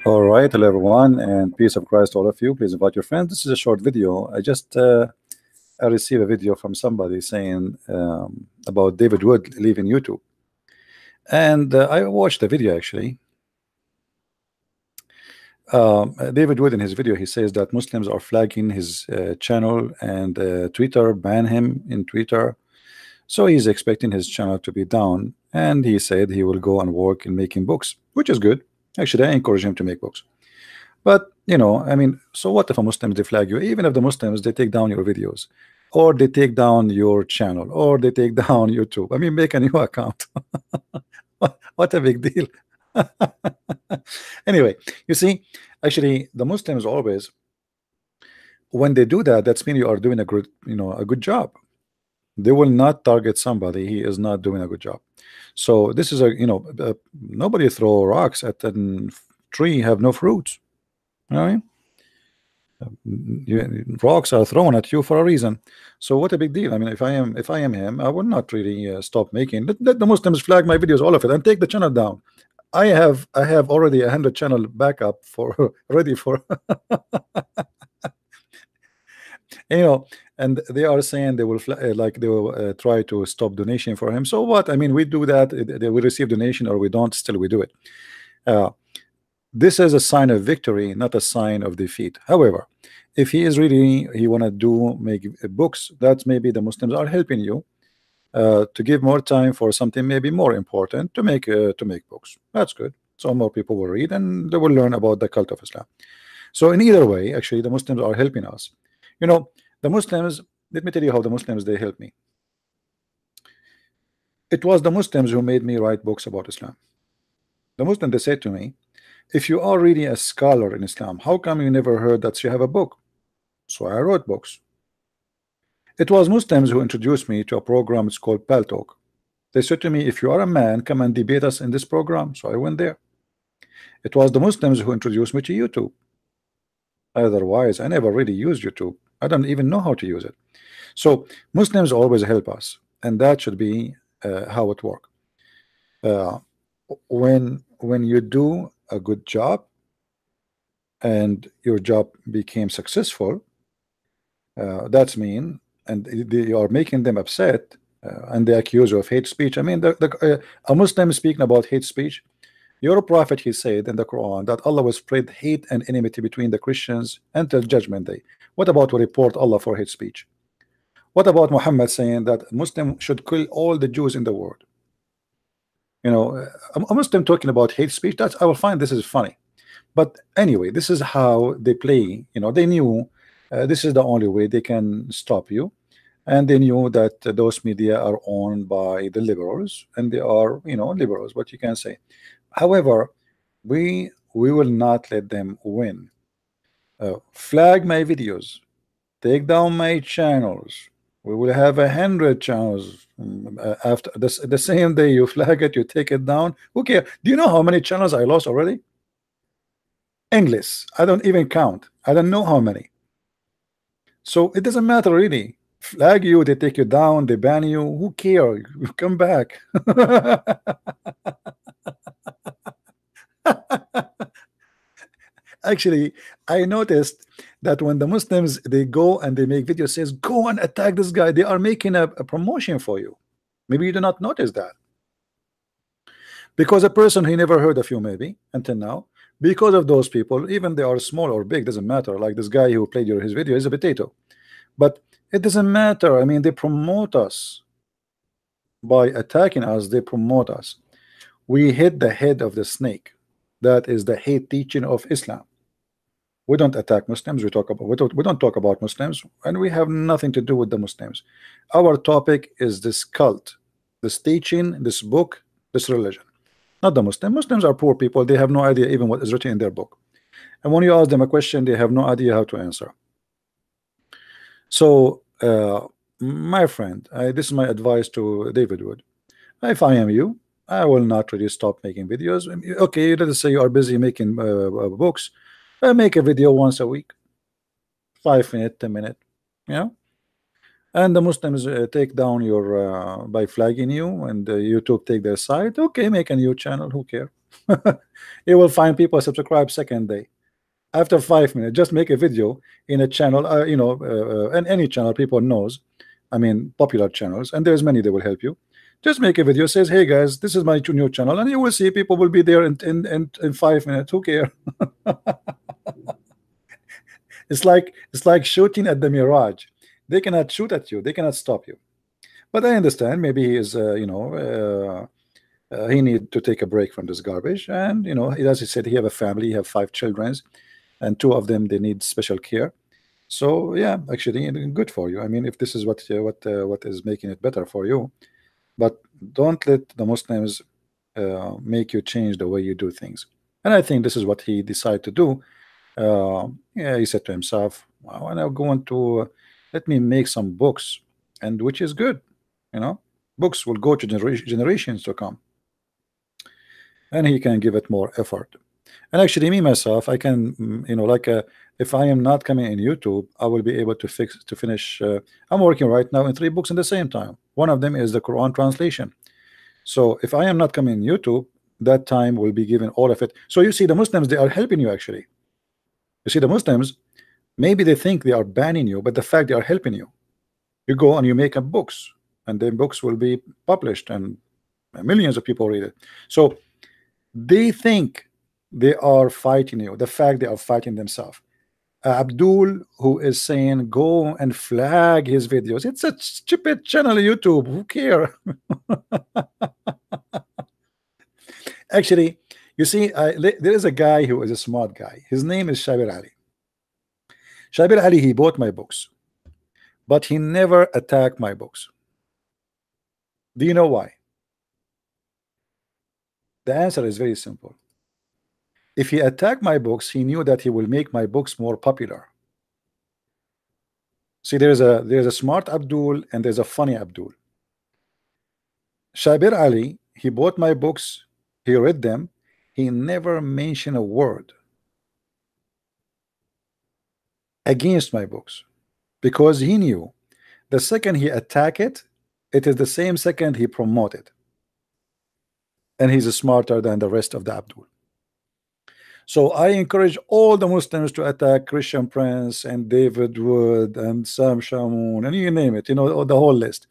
All right, hello everyone, and peace of Christ to all of you. Please invite your friends. This is a short video. I received a video from somebody saying about David Wood leaving YouTube, and I watched the video actually. David Wood in his video he says that Muslims are flagging his channel and Twitter ban him in Twitter, so he's expecting his channel to be down. And he said he will go and work in making books, which is good. Actually, I encourage him to make books. But I mean, so what if a Muslim they flag you? Even if the Muslims they take down your videos, or they take down your channel, or they take down YouTube. I mean, make a new account. What a big deal. Anyway, you see, actually, the Muslims always, when they do that, that's mean you are doing a good, a good job. They will not target somebody he is not doing a good job. So this is nobody throw rocks at a tree have no fruits. You know what I mean? Rocks are thrown at you for a reason. So what a big deal. I mean, if I am him, I would not really stop making. Let the Muslims flag my videos, all of it, and take the channel down. I have already 100 channel backup for ready for and they are saying they will try to stop donation for him. So what? I mean, we do that. We receive donation or we don't, still we do it. This is a sign of victory, not a sign of defeat. However, if he is really he want to make books, that maybe the Muslims are helping you to give more time for something maybe more important to make books. That's good. So more people will read and they will learn about the cult of Islam. So in either way, actually, the Muslims are helping us. The Muslims. Let me tell you how the Muslims they help me. It was the Muslims who made me write books about Islam. The Muslims they said to me, if you are really a scholar in Islam, how come you never heard that you have a book? So I wrote books. It was Muslims who introduced me to a program. It's called Pal Talk. They said to me, if you are a man, come and debate us in this program. So I went there. It was the Muslims who introduced me to YouTube. Otherwise, I never really used YouTube. I don't even know how to use it. So Muslims always help us, and that should be how it works. When you do a good job and your job became successful, that's mean, and they are making them upset, and they accuse you of hate speech. I mean, a Muslim speaking about hate speech. Your prophet, he said in the Quran that Allah will spread hate and enmity between the Christians until judgment day. What about we report Allah for hate speech? What about Muhammad saying that Muslim should kill all the Jews in the world? A Muslim talking about hate speech, that's, I will find this is funny. But anyway, this is how they play. They knew this is the only way they can stop you, and they knew that those media are owned by the liberals, and they are liberals, what you can say. However, we will not let them win. Flag my videos, take down my channels. We will have 100 channels after this. The same day you flag it, you take it down. Okay, do you know how many channels I lost already? English, I don't even count. I don't know how many. So it doesn't matter really. Flag you, they take you down, they ban you. Who care? You come back. Actually, I noticed that when the Muslims they go and they make videos says go and attack this guy, they are making a promotion for you. Maybe you do not notice that, because a person he never heard of you maybe until now, because of those people, even they are small or big, doesn't matter. Like this guy who played his video is a potato, but it doesn't matter. I mean, they promote us by attacking us. They promote us. We hit the head of the snake. That is the hate teaching of Islam. We don't attack Muslims. We don't talk about Muslims, and we have nothing to do with the Muslims. Our topic is this cult, this teaching, this book, this religion, not the Muslim. Muslims are poor people. They have no idea even what is written in their book, and when you ask them a question, they have no idea how to answer. So, my friend, this is my advice to David Wood. If I am you, I will not really stop making videos. Okay, let us say you are busy making books. Make a video once a week, 5 minutes, 10 minutes, and the Muslims take down your by flagging you, and YouTube take their side. Okay, make a new channel. Who care? You will find people subscribe second day. After 5 minutes, just make a video in a channel, and any channel people knows, I mean popular channels, and there's many that will help you. Just make a video, says, hey guys, this is my new channel, and you will see people will be there in 5 minutes. Who care? It's like shooting at the mirage. They cannot shoot at you, they cannot stop you. But I understand, maybe he is he need to take a break from this garbage, and as he said, he have a family, he have 5 children, and 2 of them they need special care. So yeah, actually good for you. I mean, if this is what is making it better for you, but don't let the Muslims make you change the way you do things. And I think this is what he decided to do. Yeah, he said to himself, well, I'm going to let me make some books, and which is good. Books will go to generations to come, and he can give it more effort. And actually, me myself, I can, if I am not coming in YouTube, I will be able to finish. I'm working right now in 3 books at the same time. One of them is the Quran translation. So if I am not coming in YouTube, that time will be given all of it. So you see, the Muslims, they are helping you actually. You see, the Muslims, maybe they think they are banning you, but the fact they are helping you. You go and you make up books, and then books will be published, and millions of people read it. So they think they are fighting you. The fact they are fighting themselves. Abdul, who is saying go and flag his videos. It's a stupid channel YouTube. Who care? Actually, you see, there is a guy who is a smart guy. His name is Shabir Ali. Shabir Ali, he bought my books, but he never attacked my books. Do you know why? The answer is very simple. If he attacked my books, he knew that he will make my books more popular. See, there's a smart Abdul and there's a funny Abdul. Shabir Ali, he bought my books, he read them, he never mentioned a word against my books, because he knew the second he attack it, it is the same second he promote it, and he's smarter than the rest of the Abdul. So I encourage all the Muslims to attack Christian Prince and David Wood and Sam Shamoun and you name it, the whole list,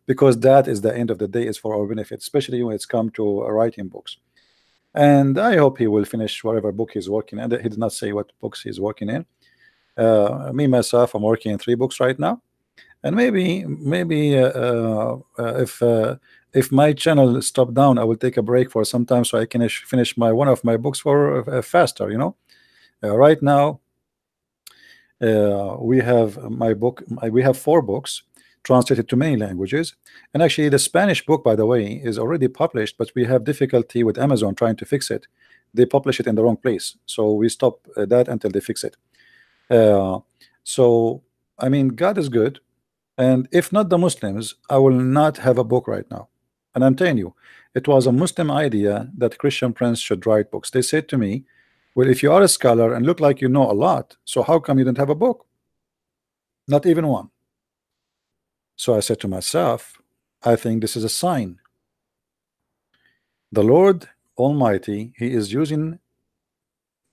because that is the end of the day is for our benefit, especially when it's come to writing books. And I hope he will finish whatever book he's working in. He did not say what books he's working in. Me myself, I'm working in 3 books right now, and maybe if my channel stop down, I will take a break for some time so I can finish one of my books for faster. Right now we have my book. We have 4 books translated to many languages, and actually the Spanish book, by the way, is already published, but we have difficulty with Amazon trying to fix it. They publish it in the wrong place, so we stop that until they fix it. So I mean, God is good, and if not the Muslims, I will not have a book right now. And I'm telling you, it was a Muslim idea that Christian Prince should write books. They said to me, well, if you are a scholar and look like you know a lot, so how come you don't have a book? Not even one. So I said to myself, I think this is a sign. The Lord Almighty, he is using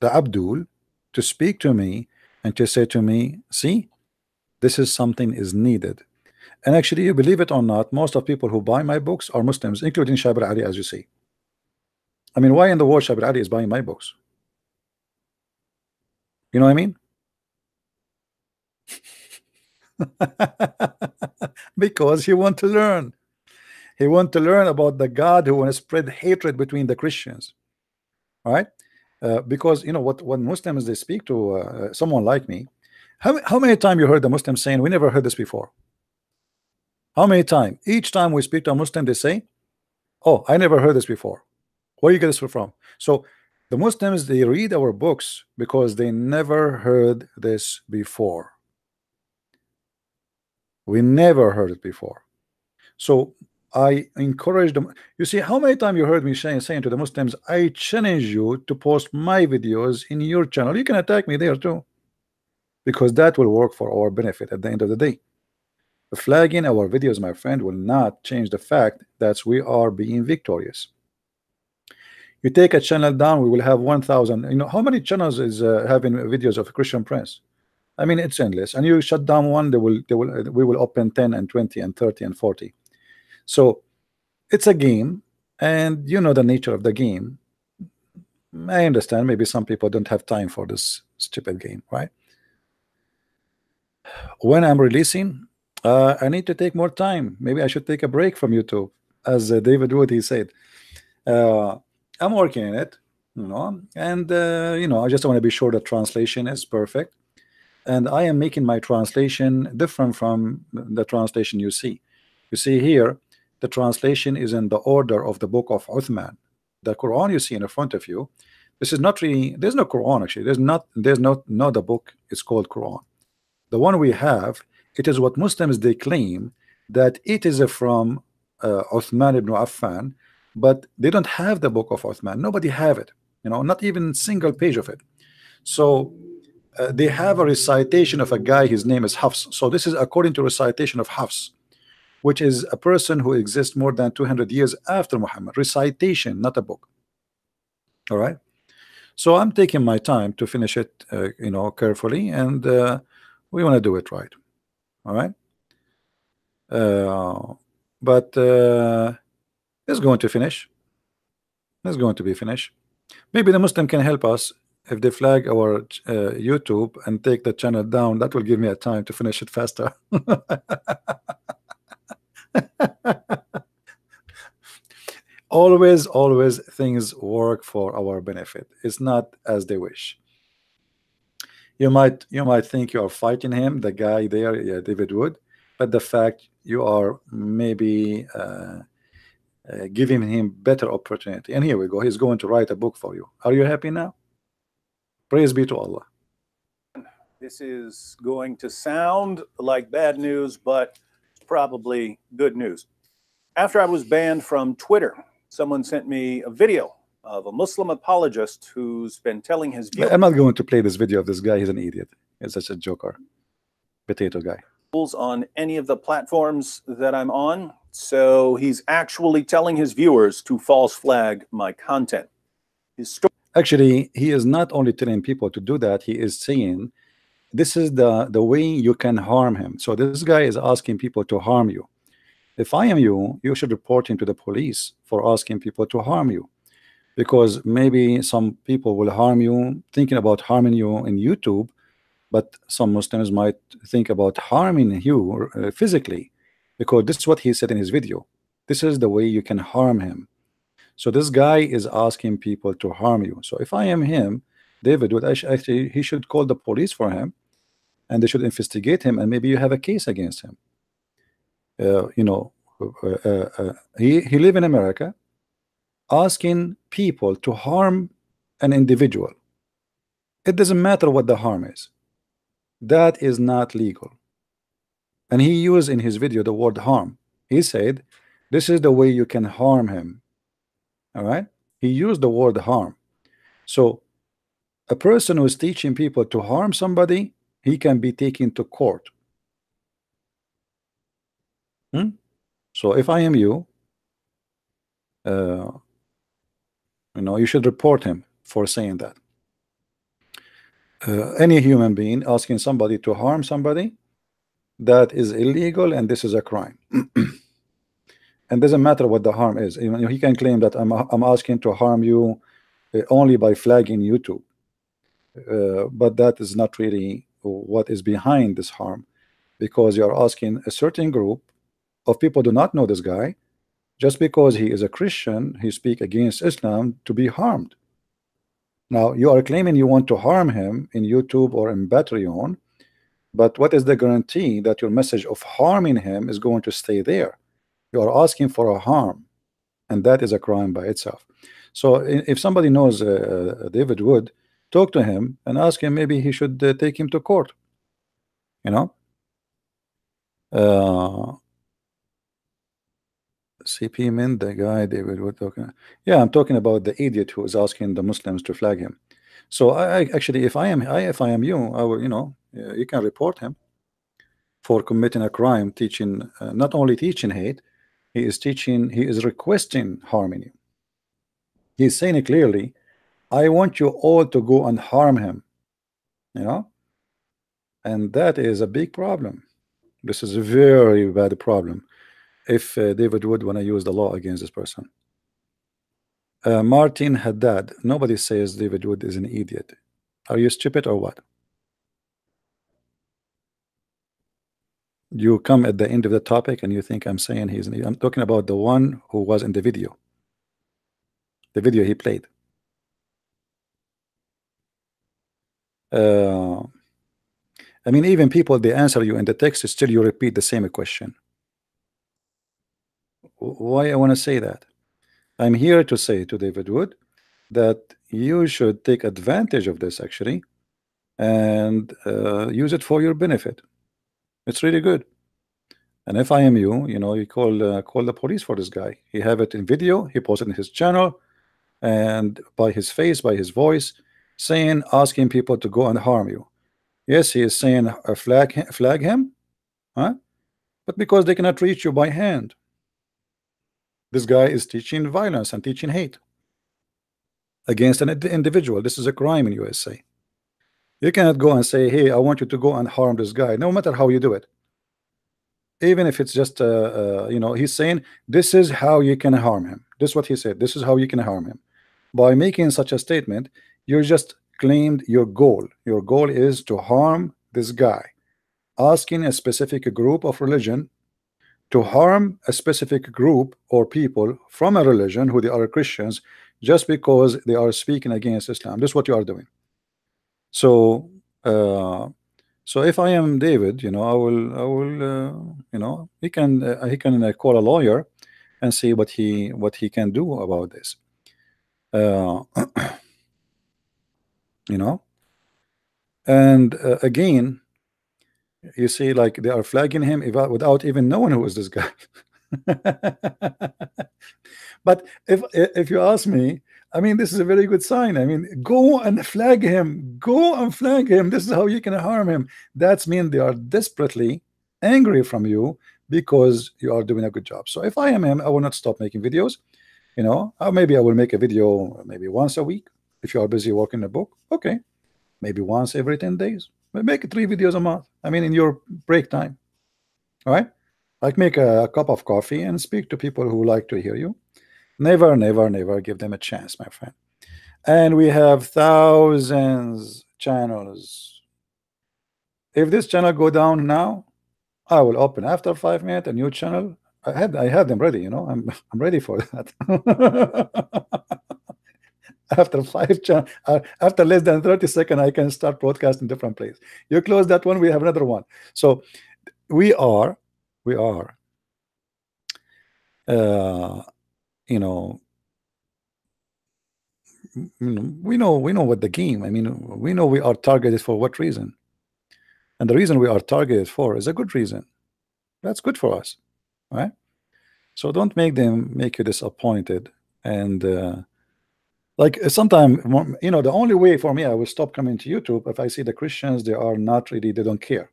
the Abdul to speak to me and to say to me, see, this is something is needed. And actually, you believe it or not, most of people who buy my books are Muslims, including Shabir Ali, as you see. I mean, why in the world Shabir Ali is buying my books? You know what I mean? Because he want to learn. He want to learn about the God who want to spread hatred between the Christians. All right? Because what, when Muslims they speak to someone like me, how many times you heard the Muslims saying, we never heard this before? How many times? Each time we speak to a Muslim, they say, oh, I never heard this before. Where you get this from? So the Muslims, they read our books because they never heard this before. We never heard it before. So I encourage them. You see, how many times you heard me saying to the Muslims, I challenge you to post my videos in your channel. You can attack me there too, because that will work for our benefit at the end of the day. Flagging our videos, my friend, will not change the fact that we are being victorious. You take a channel down, we will have 1,000. You know how many channels is having videos of Christian Prince? I mean, it's endless. And you shut down one, we will open 10 and 20 and 30 and 40. So it's a game, and you know the nature of the game. I understand maybe some people don't have time for this stupid game, right? When I'm releasing, I need to take more time. Maybe I should take a break from YouTube, as David Wood he said. Uh, I'm working on it, you know, and you know, I just want to be sure the translation is perfect, and I am making my translation different from the translation you see. You see here, the translation is in the order of the book of Uthman. The Quran you see in front of you, this is not really, there's no Quran actually. There's not the book. It's called Quran. The one we have, it is what Muslims they claim that it is from Uthman ibn Affan, but they don't have the book of Uthman. Nobody have it, you know, not even single page of it. So they have a recitation of a guy, his name is Hafs. So this is according to recitation of Hafs, which is a person who exists more than 200 years after Muhammad. Recitation, not a book. All right. So I'm taking my time to finish it, you know, carefully, and we want to do it right. All right. But it's going to finish. It's going to be finished. Maybe the Muslim can help us if they flag our YouTube and take the channel down. That will give me a time to finish it faster. Always things work for our benefit. It's not as they wish. You might think you are fighting him, the guy there, yeah, David Wood, but the fact you are maybe giving him better opportunity. And here we go. He's going to write a book for you. Are you happy now? Praise be to Allah. This is going to sound like bad news, but probably good news. After I was banned from Twitter, someone sent me a video of a Muslim apologist who's been telling his views. I'm not going to play this video of this guy. He's an idiot. He's such a joker. Potato guy. On any of the platforms that I'm on. So he's actually telling his viewers to false flag my content. His story. Actually, he is not only telling people to do that, he is saying this is the way you can harm him. So this guy is asking people to harm you. If I am you, you should report him to the police for asking people to harm you, because maybe some people will harm you, thinking about harming you in YouTube, but some Muslims might think about harming you physically, because this is what he said in his video. This is the way you can harm him. So this guy is asking people to harm you. So if I am him, David would actually, he should call the police for him, and they should investigate him, and maybe you have a case against him. You know, he live in America, asking people to harm an individual. It doesn't matter what the harm is. That is not legal. And he used in his video the word harm. He said, this is the way you can harm him. All right. He used the word harm. So a person who is teaching people to harm somebody, he can be taken to court. So if I am you, you know, you should report him for saying that. Any human being asking somebody to harm somebody, that is illegal, and this is a crime. And doesn't matter what the harm is. You know, he can claim that I'm asking to harm you only by flagging YouTube, but that is not really what is behind this harm, because you are asking a certain group of people do not know this guy, just because he is a Christian, he speak against Islam, to be harmed. Now you are claiming you want to harm him in YouTube or in Patreon, but what is the guarantee that your message of harming him is going to stay there? You are asking for a harm, and that is a crime by itself. So if somebody knows David Wood, talk to him and ask him, maybe he should take him to court, you know. CP Min, the guy David Wood talking. Yeah, I'm talking about the idiot who is asking the Muslims to flag him. So I actually, if I am you, I will, you know, you can report him for committing a crime, teaching, not only teaching hate, he is requesting harming you. He's saying it clearly. I want you all to go and harm him, you know, and that is a big problem. This is a very bad problem if David would want to use the law against this person. Martin Haddad, nobody says David Wood is an idiot. Are you stupid or what? You come at the end of the topic and you think I'm saying he's an idiot. I'm talking about the one who was in the video he played. I mean, even people, they answer you in the text, still you repeat the same question. Why I want to say that? I'm here to say to David Wood that you should take advantage of this actually and use it for your benefit. It's really good. And if I am you, you know, you call the police for this guy. He have it in video, he posted in his channel, and by his face, by his voice, saying, asking people to go and harm you. Yes, he is saying flag him, huh? But because they cannot reach you by hand. This guy is teaching violence and teaching hate against an individual. This is a crime in USA. You cannot go and say, hey, I want you to go and harm this guy, no matter how you do it. Even if it's just you know, he's saying this is how you can harm him. This is what he said. This is how you can harm him. By making such a statement, you just claimed your goal. Your goal is to harm this guy, asking a specific group of religion to harm a specific group or people from a religion who they are Christians just because they are speaking against Islam. This is what you are doing. So so if I am David, you know, I will you know, he can call a lawyer and see what he can do about this. You know, and again, you see, like they are flagging him without even knowing who is this guy. But if you ask me, I mean, this is a very good sign. I mean, go and flag him. Go and flag him. This is how you can harm him. That's mean they are desperately angry from you because you are doing a good job. So if I am him, I will not stop making videos. You know, or maybe I will make a video maybe once a week. If you are busy working a book, okay, maybe once every 10 days. Make 3 videos a month. I mean, in your break time. All right, like make a cup of coffee and speak to people who like to hear you. Never, never, never give them a chance, my friend. And we have thousands channels. If this channel go down now, I will open after 5 minutes a new channel. I had them ready, you know. I'm ready for that. After after less than 30 seconds, I can start broadcasting different places. You close that one, we have another one. So we are you know, we know what the game. I mean, we know we are targeted for what reason, and the reason we are targeted for is a good reason. That's good for us, right? So don't make them make you disappointed. And like sometimes, you know, the only way for me I will stop coming to YouTube if I see the Christians, they are not really, they don't care.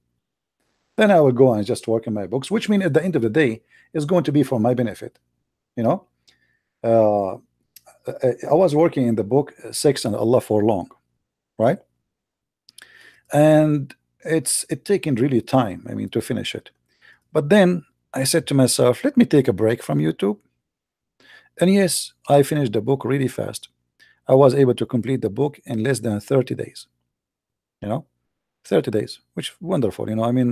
Then I will go and just work in my books, which means at the end of the day is going to be for my benefit. You know, I was working in the book Sex and Allah for Long, right? And it's taking really time, I mean, to finish it. But then I said to myself, let me take a break from YouTube. And yes, I finished the book really fast. I was able to complete the book in less than 30 days. You know, 30 days, which wonderful. You know, I mean,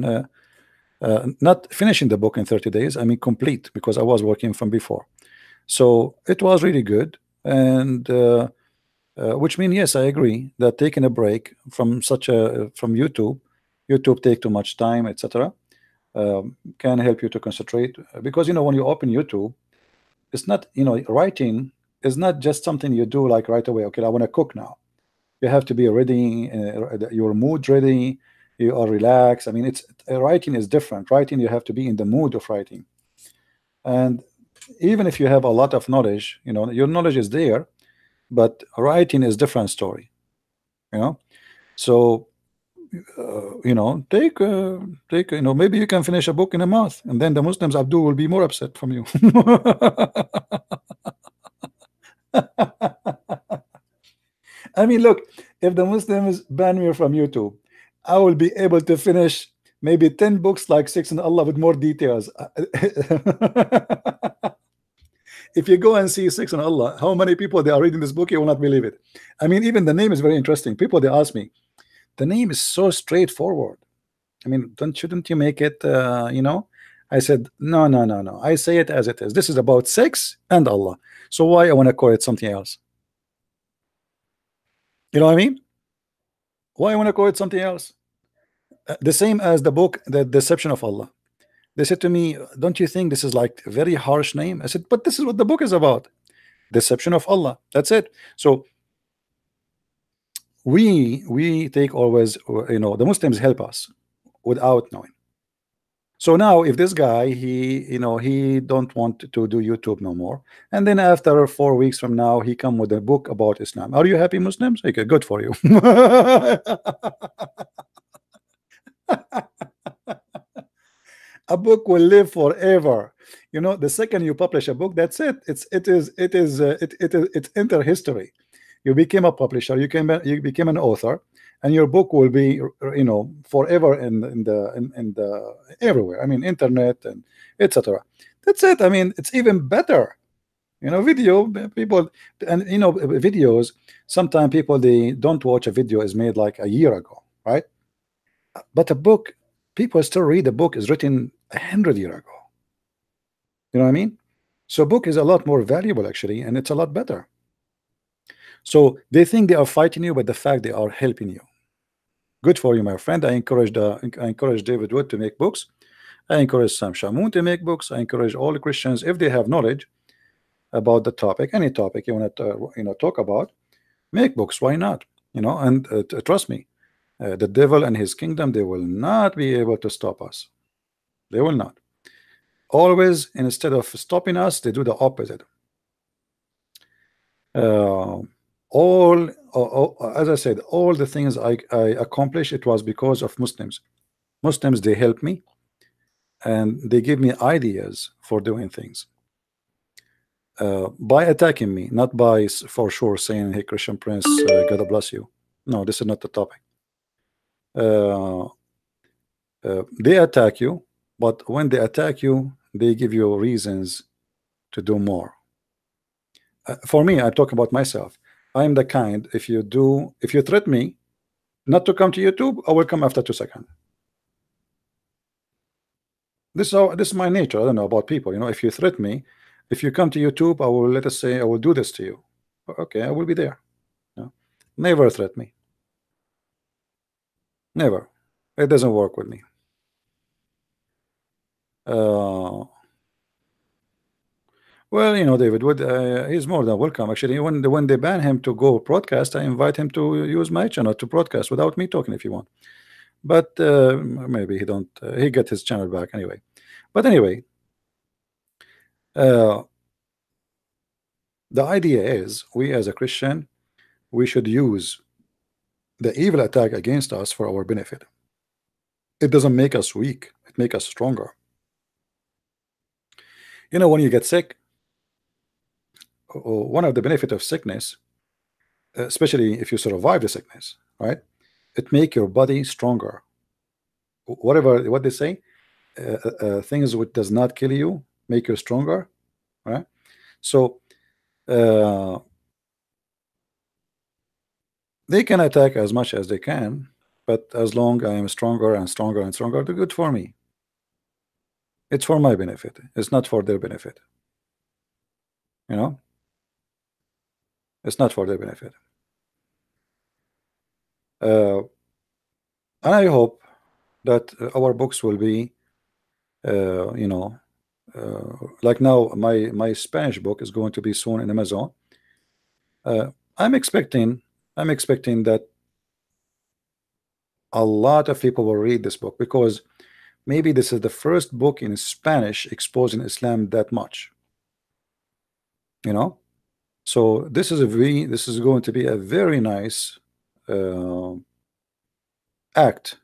not finishing the book in 30 days, I mean complete, because I was working from before. So it was really good. And which means, yes, I agree that taking a break from from YouTube take too much time, etc. Can help you to concentrate, because you know, when you open YouTube, it's not, you know, writing is not just something you do like right away. Okay, I want to cook now. You have to be ready, your mood ready, you are relaxed. I mean, it's writing is different. Writing, you have to be in the mood of writing. And even if you have a lot of knowledge, you know, your knowledge is there, but writing is different story, you know. So you know, take you know, maybe you can finish a book in a month, and then the Muslims, Abdul, will be more upset from you. I mean, look, if the Muslims ban me from YouTube, I will be able to finish maybe 10 books like Six in Allah with more details. If you go and see Six in Allah, how many people they are reading this book, you will not believe it. I mean, even the name is very interesting. People they ask me, the name is so straightforward. I mean, don't shouldn't you make it you know? I said, no, no, no, no. I say it as it is. This is about sex and Allah. So why I want to call it something else? You know what I mean? Why I want to call it something else? The same as the book, The Deception of Allah. They said to me, don't you think this is like a very harsh name? I said, but this is what the book is about. Deception of Allah. That's it. So we take always, you know, the Muslims help us without knowing. So now if this guy, he, you know, he don't want to do YouTube no more, and then after 4 weeks from now he come with a book about Islam, are you happy, Muslims? Okay, good for you. A book will live forever. You know, the second you publish a book, that's it. It's enter history. You became a publisher, you became an author, and your book will be, you know, forever in the everywhere. I mean, internet and etc. That's it. I mean, it's even better. You know, video people, and you know, videos. Sometimes people they don't watch a video is made like a year ago, right? But a book, people still read. A book is written 100 years ago. You know what I mean? So a book is a lot more valuable actually, and it's a lot better. So they think they are fighting you, but the fact they are helping you. Good for you, my friend. I encourage David Wood to make books. I encourage Sam Shamoun to make books. I encourage all the Christians, if they have knowledge about the topic, any topic you want to you know, talk about, make books. Why not? You know, and trust me, the devil and his kingdom, they will not be able to stop us. They will not. Always, instead of stopping us, they do the opposite. As I said, all the things I accomplished, it was because of Muslims. Muslims, they help me and they give me ideas for doing things, by attacking me, not by for sure saying, hey, Christian Prince, God bless you. No, this is not the topic. They attack you, but when they attack you, they give you reasons to do more. For me, I talk about myself. I'm the kind, if you threaten me not to come to YouTube, I will come after 2 seconds. This is my nature. I don't know about people. You know, if you threaten me, if you come to YouTube, I will, let us say, I will do this to you. Okay, I will be there. No, never threaten me. Never. It doesn't work with me. Well, you know, David Wood, he's more than welcome. Actually, when they ban him to go broadcast, I invite him to use my channel to broadcast without me talking if you want. But maybe he don't. He get his channel back anyway. But anyway, the idea is, we as a Christian, we should use the evil attack against us for our benefit. It doesn't make us weak. It makes us stronger. You know, when you get sick, one of the benefit of sickness, especially if you survive the sickness, right, it make your body stronger. Whatever what they say, things which does not kill you make you stronger, right? So they can attack as much as they can, but as long I am stronger and stronger and stronger, they're good for me. It's for my benefit. It's not for their benefit. You know, it's not for their benefit. And I hope that our books will be, you know, like now my Spanish book is going to be soon in Amazon. I'm expecting that a lot of people will read this book, because maybe this is the first book in Spanish exposing Islam that much. You know, so this is going to be a very nice act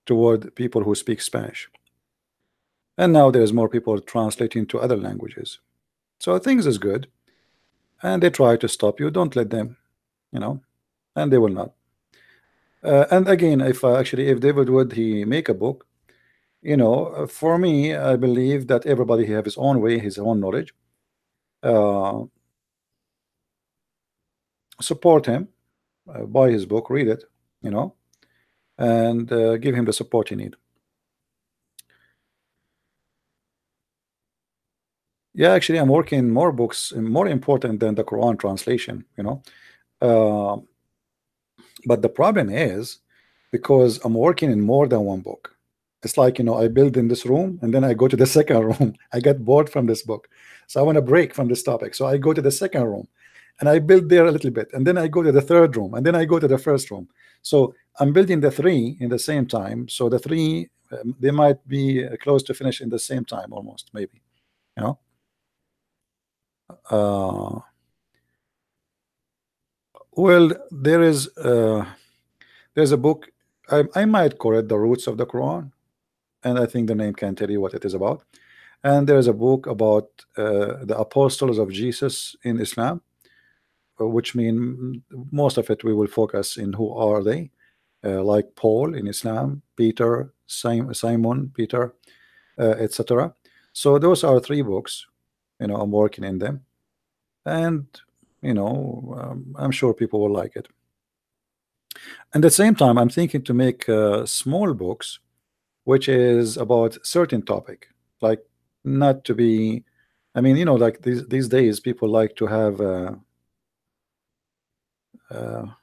toward people who speak Spanish. And now there's more people translating to other languages. So things is good. And they try to stop you. Don't let them, you know. and they will not. And again, if actually if David would he make a book, for me, I believe that everybody have his own way, his own knowledge. Uh, Support him, buy his book, read it, you know, and give him the support he need. Yeah, actually, I'm working more books, more important than the Quran translation. Uh, but the problem is because I'm working in more than one book. It's like, I build in this room and then I go to the second room. I get bored from this book. So I want to break from this topic. So I go to the second room and I build there a little bit. And then I go to the third room and then I go to the first room. So I'm building the three in the same time. So the three, they might be close to finish in the same time almost, maybe, you know. Uh, well, there's a book. I might call it The Roots of the Quran, and I think the name can tell you what it is about. And there's a book about the apostles of Jesus in Islam, which mean most of it we will focus in who are they, like Paul in Islam, Peter, Simon, Peter, etc. So those are three books. I'm working in them, and I'm sure people will like it. And at the same time, I'm thinking to make small books, which is about certain topic, like not to be. I mean, like these days, people like to have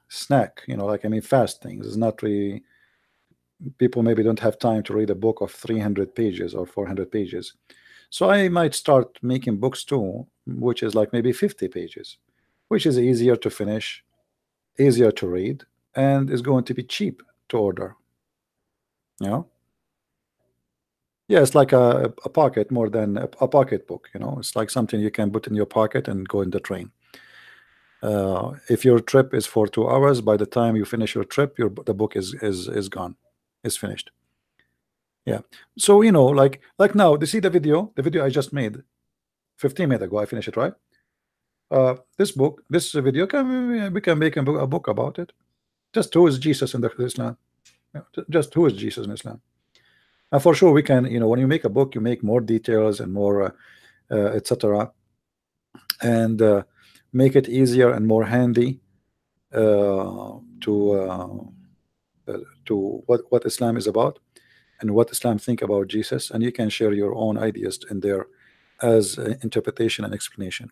snack. Like I mean, fast things. It's not really. People maybe don't have time to read a book of 300 pages or 400 pages. So I might start making books too, which is like maybe 50 pages, which is easier to finish, easier to read, and is going to be cheap to order. You know? Yeah, it's like a pocket more than a pocket book. It's like something you can put in your pocket and go in the train. If your trip is for 2 hours, by the time you finish your trip, the book is gone, is finished. Yeah. So like now, you see the video I just made 15 minutes ago. I finished it, right? This video we can make a book about it. Just who is Jesus in the Islam? Yeah, just who is Jesus in Islam? And for sure, we can. When you make a book, you make more details and more, etc., and make it easier and more handy to what Islam is about and what Islam think about Jesus, and you can share your own ideas in there as interpretation and explanation.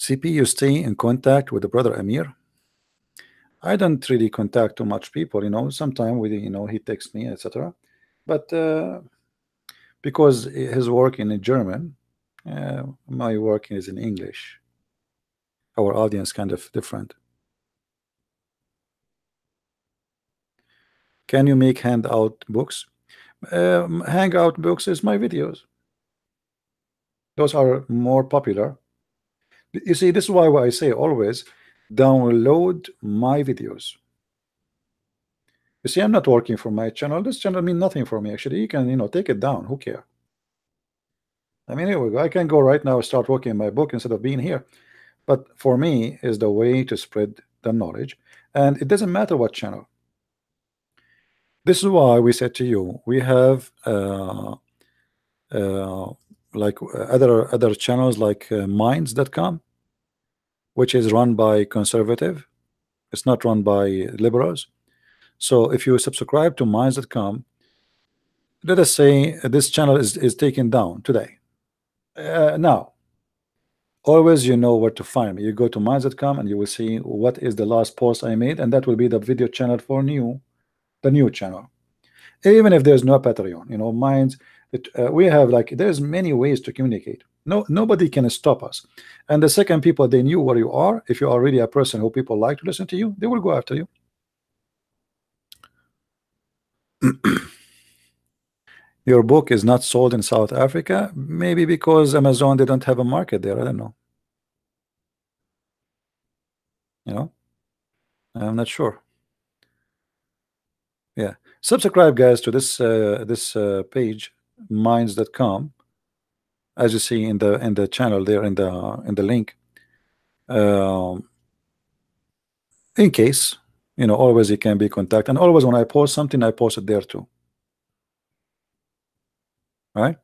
CP, you stay in contact with the brother Amir? I don't really contact too much people, sometimes he texts me, etc. But because his work in German, my work is in English. Our audience kind of different. Can you make handout books? Hangout books is my videos. Those are more popular. You see, this is why I say always download my videos. You see, I'm not working for my channel. This channel means nothing for me. Actually, you can take it down. Who care? I mean, here we go. I can go right now, start working my book instead of being here. But for me, is the way to spread the knowledge, and it doesn't matter what channel. This is why we said to you, we have like other channels like minds.com, which is run by conservative. It's not run by liberals. So if you subscribe to minds.com, let us say this channel is taken down today. Now, always you know where to find me. You go to minds.com and you will see what is the last post I made, and that will be the video channel for the new channel. Even if there's no Patreon, Minds, we have like there's many ways to communicate. Nobody can stop us. And the second people they knew where you are, if you are really a person who people like to listen to you, they will go after you. Your book is not sold in South Africa, maybe because Amazon, they don't have a market there. I don't know. I'm not sure. Yeah, subscribe guys to this page minds.com, as you see in the channel there in the link. in case, always you can be contacted, and always when I post something, I post it there too. Right?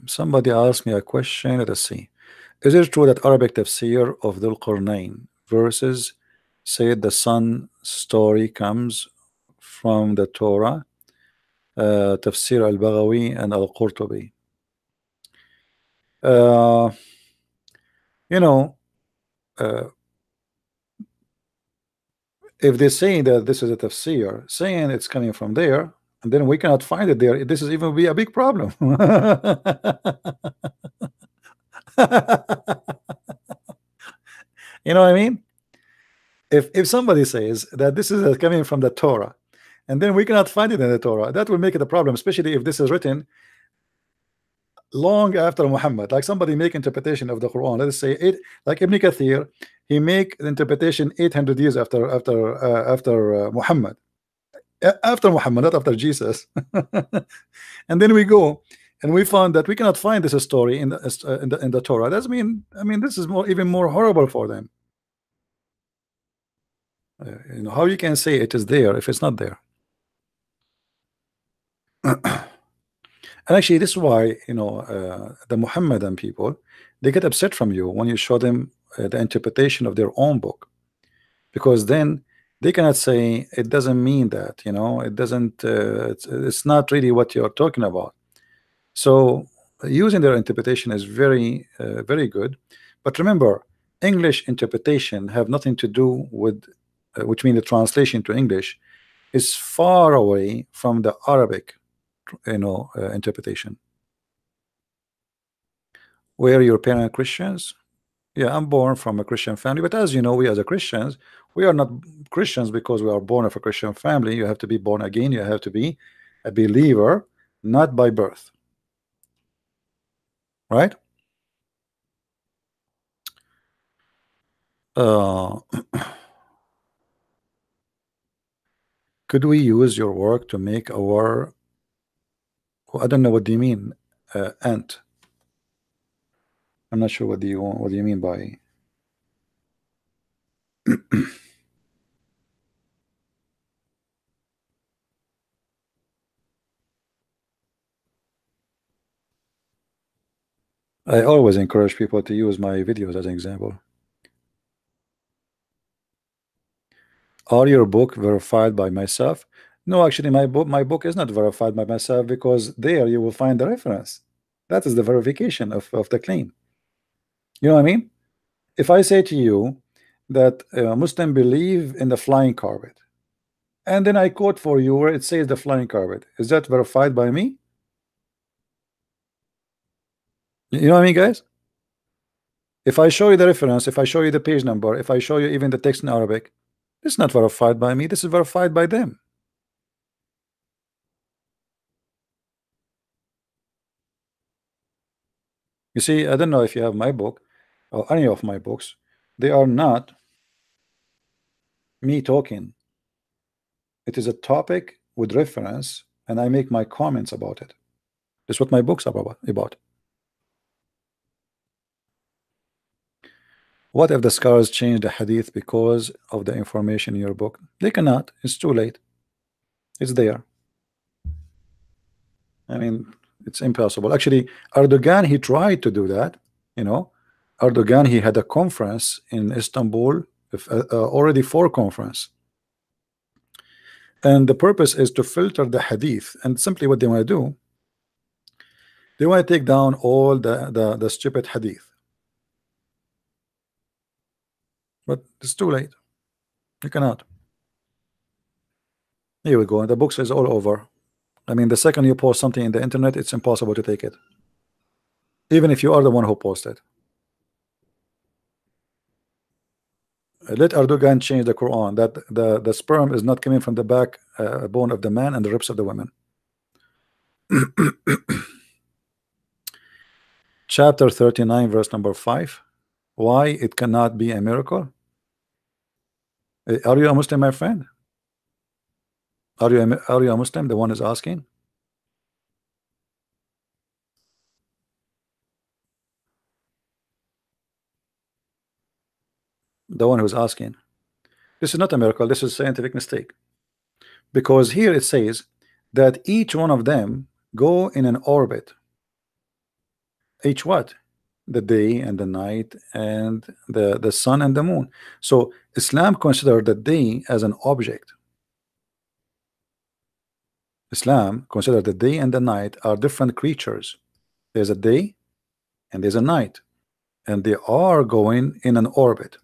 Somebody asked me a question. Let us see. Is it true that Arabic tafsir of Dhul Qarnayn verses said the sun story comes from the Torah? Tafsir al-Baghawi and al-Qurtubi. Uh, you know, uh, if they're saying that this is a tafsir, saying it's coming from there, and then we cannot find it there, this is even be a big problem. You know what I mean? If somebody says that this is coming from the Torah, and then we cannot find it in the Torah, that will make it a problem, especially if this is written long after Muhammad. Like somebody make interpretation of the Quran. Let us say it, like Ibn Kathir, he make the interpretation 800 years after Muhammad. After Muhammad, not after Jesus. And then we go and we found that we cannot find this story in the Torah. That's this is even more horrible for them. How you can say it is there if it's not there? And actually, this is why the Muhammadan people, they get upset from you when you show them the interpretation of their own book, because then they cannot say it doesn't mean that, it doesn't. It's not really what you're talking about. So using their interpretation is very very good. But remember, English interpretation have nothing to do with which means the translation to English is far away from the Arabic interpretation. Were your parents Christians? Yeah, I'm born from a Christian family, but as you know, we as a Christians, we are not Christians because we are born of a Christian family. You have to be born again. You have to be a believer, not by birth. Right? Could we use your work to make our, I don't know, what do you mean, ant? I'm not sure what do you mean by I always encourage people to use my videos as an example. Are your book verified by myself? No, actually, my book is not verified by myself, because there you will find the reference. That is the verification of the claim. You know what I mean? If I say to you that Muslim believe in the flying carpet, and then I quote for you where it says the flying carpet, is that verified by me? You know what I mean, guys? If I show you the reference, if I show you the page number, if I show you even the text in Arabic, it's not verified by me. This is verified by them. You see, I don't know if you have my book or any of my books. They are not me talking. It is a topic with reference, and I make my comments about it. That's what my books are about. What if the scholars change the hadith because of the information in your book? They cannot. It's too late. It's there. It's impossible. Actually, Erdogan, he tried to do that. Erdogan, he had a conference in Istanbul, already 4 conference. And the purpose is to filter the hadith. And simply what they want to do, they want to take down all the stupid hadith. But it's too late. You cannot. Here we go. The books is all over. The second you post something in the internet, it's impossible to take it, even if you are the one who posted. Let Erdogan change the Quran that the sperm is not coming from the back bone of the man and the ribs of the women. Chapter 39, verse number 5. Why it cannot be a miracle? Are you a Muslim, my friend? Are you a Muslim? The one is asking. the one who's asking. This is not a miracle, this is a scientific mistake. Because here it says that each one of them go in an orbit. Each what? The day and the night and the sun and the moon. So Islam consider the day as an object. Islam consider the day and the night are different creatures. There's a day and there's a night, and they are going in an orbit.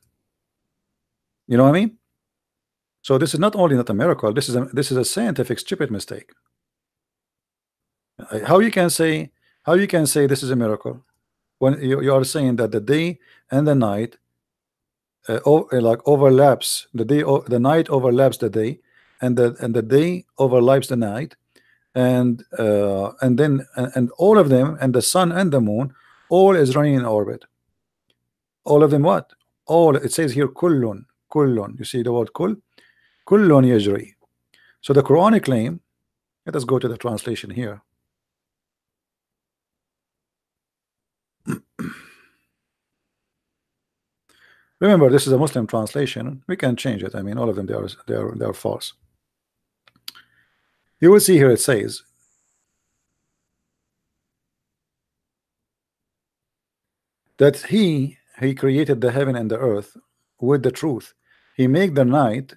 You know what I mean? So this is not only not a miracle, this is a scientific stupid mistake. How you can say this is a miracle when you are saying that the day and the night like overlaps, the night overlaps the day, and the day overlaps the night, and then all of them, and the sun and the moon, all is running in orbit. All of them what? All, it says here kullun. You see the word kullun yajri. So the Quranic claim, let us go to the translation here. Remember, this is a Muslim translation. We can change it. I mean, all of them they are false. You will see here it says that he created the heaven and the earth with the truth. He made the night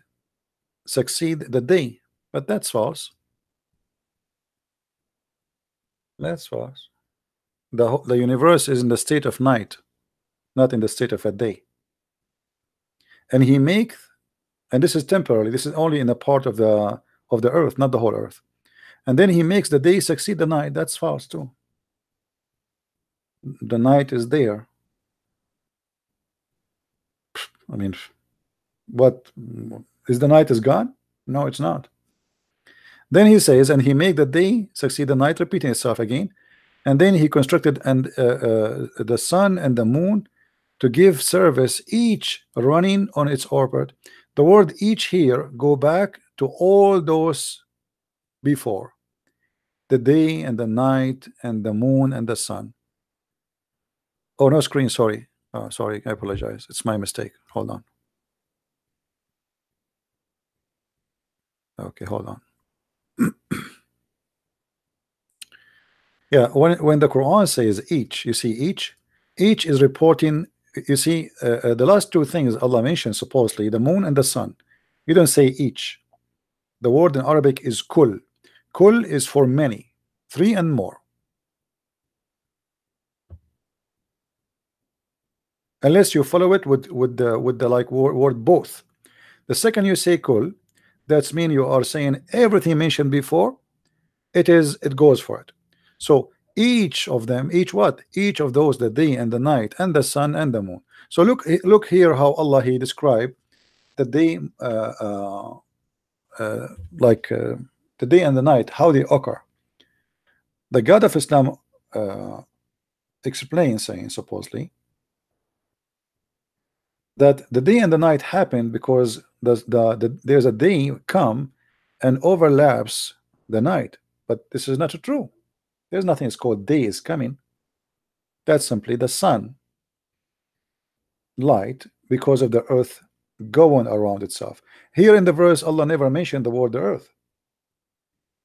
succeed the day. But that's false. That's false. The universe is in the state of night, not in the state of a day. And he makes, and this is temporary, this is only in a part of the earth, not the whole earth. And then he makes the day succeed the night. That's false too. The night is there. I mean, what is the night is gone? No, it's not. Then he says, and he made the day succeed the night, repeating itself again. And then he constructed the sun and the moon to give service, each running on its orbit. The word each here go back to all those before. The day and the night and the moon and the sun. Oh, no screen, sorry. Sorry, I apologize. It's my mistake. Hold on. Okay, hold on. Yeah, when the Quran says each, you see each is reporting. You see the last two things Allah mentioned, supposedly the moon and the sun. You don't say each. The word in Arabic is kull. Kull is for many, three and more. Unless you follow it with the like word both. The second you say kull, that's mean you are saying everything mentioned before. It goes for it. So each of them, each of those, the day and the night and the sun and the moon. So look here how Allah he described the day, the day and the night, how they occur. The God of Islam explains, saying supposedly that the day and the night happen because there's a day come and overlaps the night. But this is not true. There's nothing is called day is coming. That's simply the sun light because of the earth going around itself. Here in the verse, Allah never mentioned the word the earth.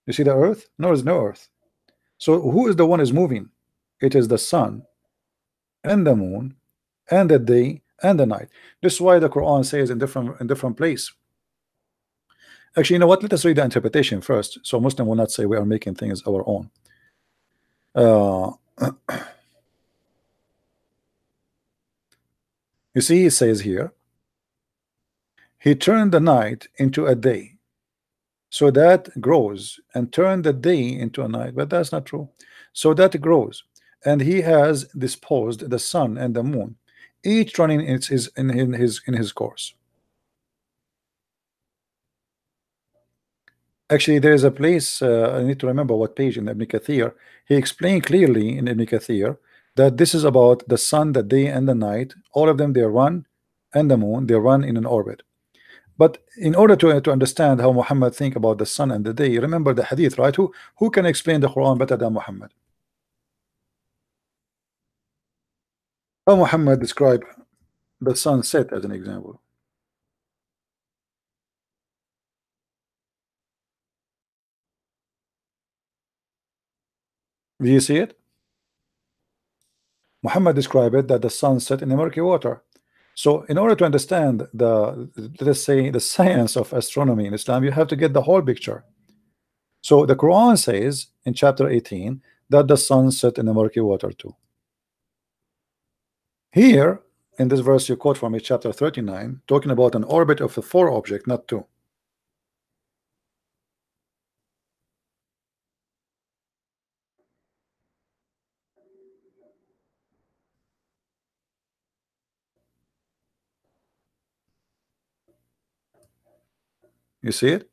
You see the earth? No, there's no earth. So who is the one is moving? It is the sun and the moon and the day and the night. This is why the Quran says in different place. Actually, you know what? Let us read the interpretation first, so Muslim will not say we are making things our own. You see, he says here, he turned the night into a day, so that grows, and turned the day into a night. But that's not true. So that grows, and he has disposed the sun and the moon, each running in his course. Actually, there is a place, I need to remember what page in Ibn Kathir. He explained clearly in Ibn Kathir that this is about the sun, the day and the night. All of them, they run, and the moon, they run in an orbit. But in order to understand how Muhammad think about the sun and the day, remember the hadith, right? Who can explain the Quran better than Muhammad? How Muhammad describe the sunset as an example. Do you see it? Muhammad described it that the sun set in the murky water. So in order to understand the, let's say, the science of astronomy in Islam, you have to get the whole picture. So the Quran says in chapter 18 that the sun set in the murky water too. Here in this verse you quote from me, chapter 39, talking about an orbit of a 4 object, not 2. You see it?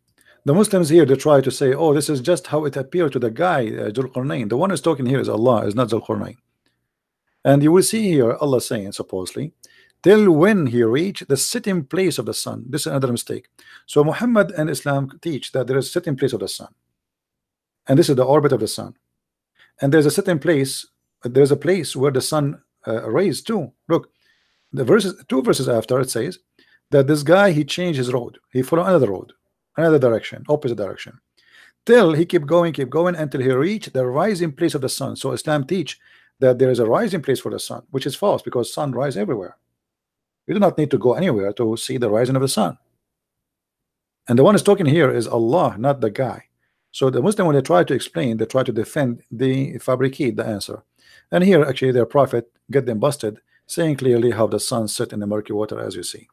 The Muslims here, they try to say, oh, this is just how it appeared to the guy, Dhul Qarnayn. The one who's talking here is Allah, is not Dhul Qarnayn. And you will see here Allah saying, supposedly, till when he reached the sitting place of the sun. This is another mistake. So Muhammad and Islam teach that there is a sitting place of the sun, and this is the orbit of the sun, and there's a sitting place, there's a place where the sun rays too. Look, the verses, 2 verses after, it says that this guy, he changed his road, he followed another road, another direction, opposite direction, till he kept going until he reached the rising place of the sun. So Islam teach that there is a rising place for the sun, which is false, because sun rise everywhere. You do not need to go anywhere to see the rising of the sun. And the one who's talking here is Allah, not the guy. So the Muslim, when they try to explain, they try to defend, they fabricate the answer. And here actually their prophet get them busted, saying clearly how the sun set in the murky water, as you see.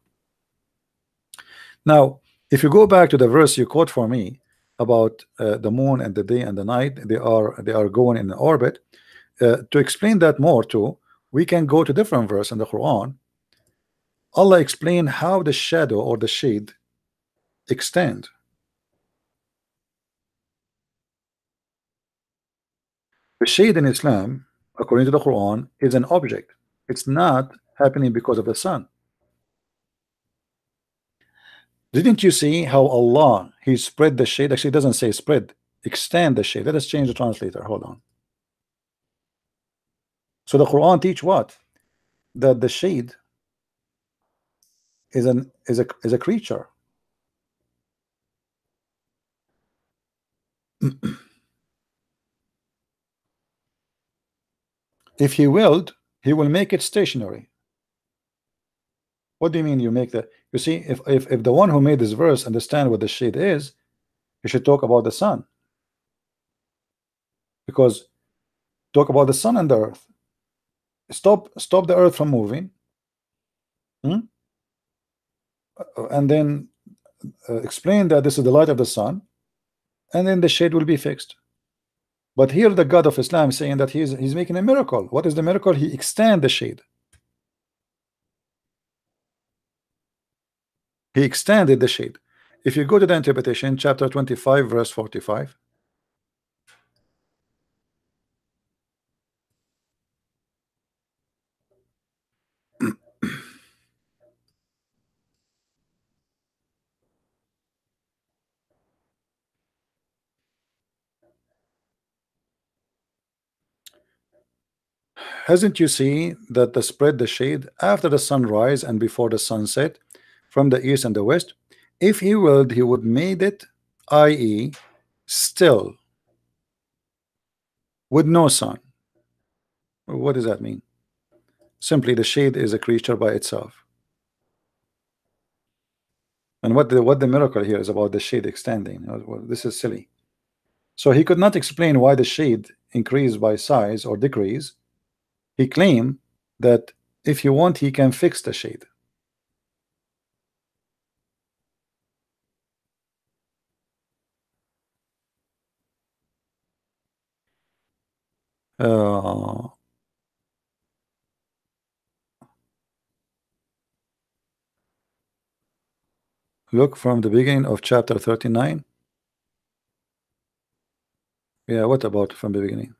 Now if you go back to the verse you quote for me about the moon and the day and the night, they are going in orbit. To explain that more too, we can go to different verse in the Quran. Allah explained how the shadow or the shade extend. The shade in Islam, according to the Quran, is an object. It's not happening because of the sun. Didn't you see how Allah, he spread the shade? Actually, it doesn't say spread, extend the shade. Let us change the translator. Hold on. So the Quran teach what? That the shade is a creature. If he willed, he will make it stationary. What do you mean you make that? You see, if the one who made this verse understand what the shade is, he should talk about the sun, because talk about the sun and the earth. Stop the earth from moving, and then explain that this is the light of the sun, and then the shade will be fixed. But here the God of Islam is saying that he's making a miracle. What is the miracle? He extend the shade. He extended the shade. If you go to the interpretation, chapter 25, verse 45. Hasn't you seen that the spread the shade after the sunrise and before the sunset from the east and the west? If he willed, he would made it, i.e., still with no sun. What does that mean? Simply the shade is a creature by itself. And what the miracle here is about the shade extending. Well, this is silly. So he could not explain why the shade increased by size or decrease. He claimed that if you want, he can fix the shade. Look from the beginning of chapter 39. Yeah, what about from the beginning?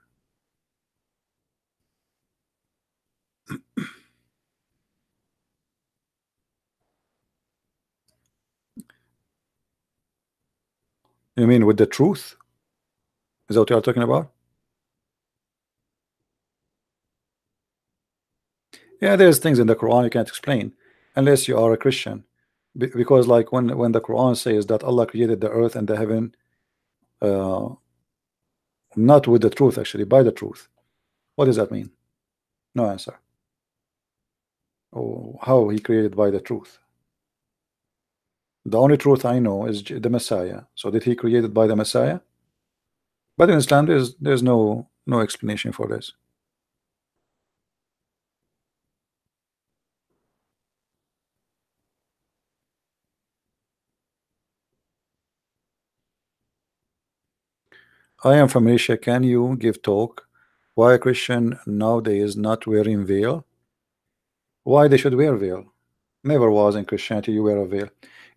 You mean with the truth? Is that what you are talking about? Yeah, there's things in the Quran you can't explain. unless you are a Christian. Because like when the Quran says that Allah created the earth and the heaven, uh, not with the truth, actually by the truth. What does that mean? No answer. Oh, how he created by the truth? The only truth I know is the Messiah. So did he create it by the Messiah? But in Islam, there's no explanation for this. I am from Asia. Can you give talk why a Christian nowadays not wearing veil? Why they should wear veil? Never was in Christianity you wear a veil.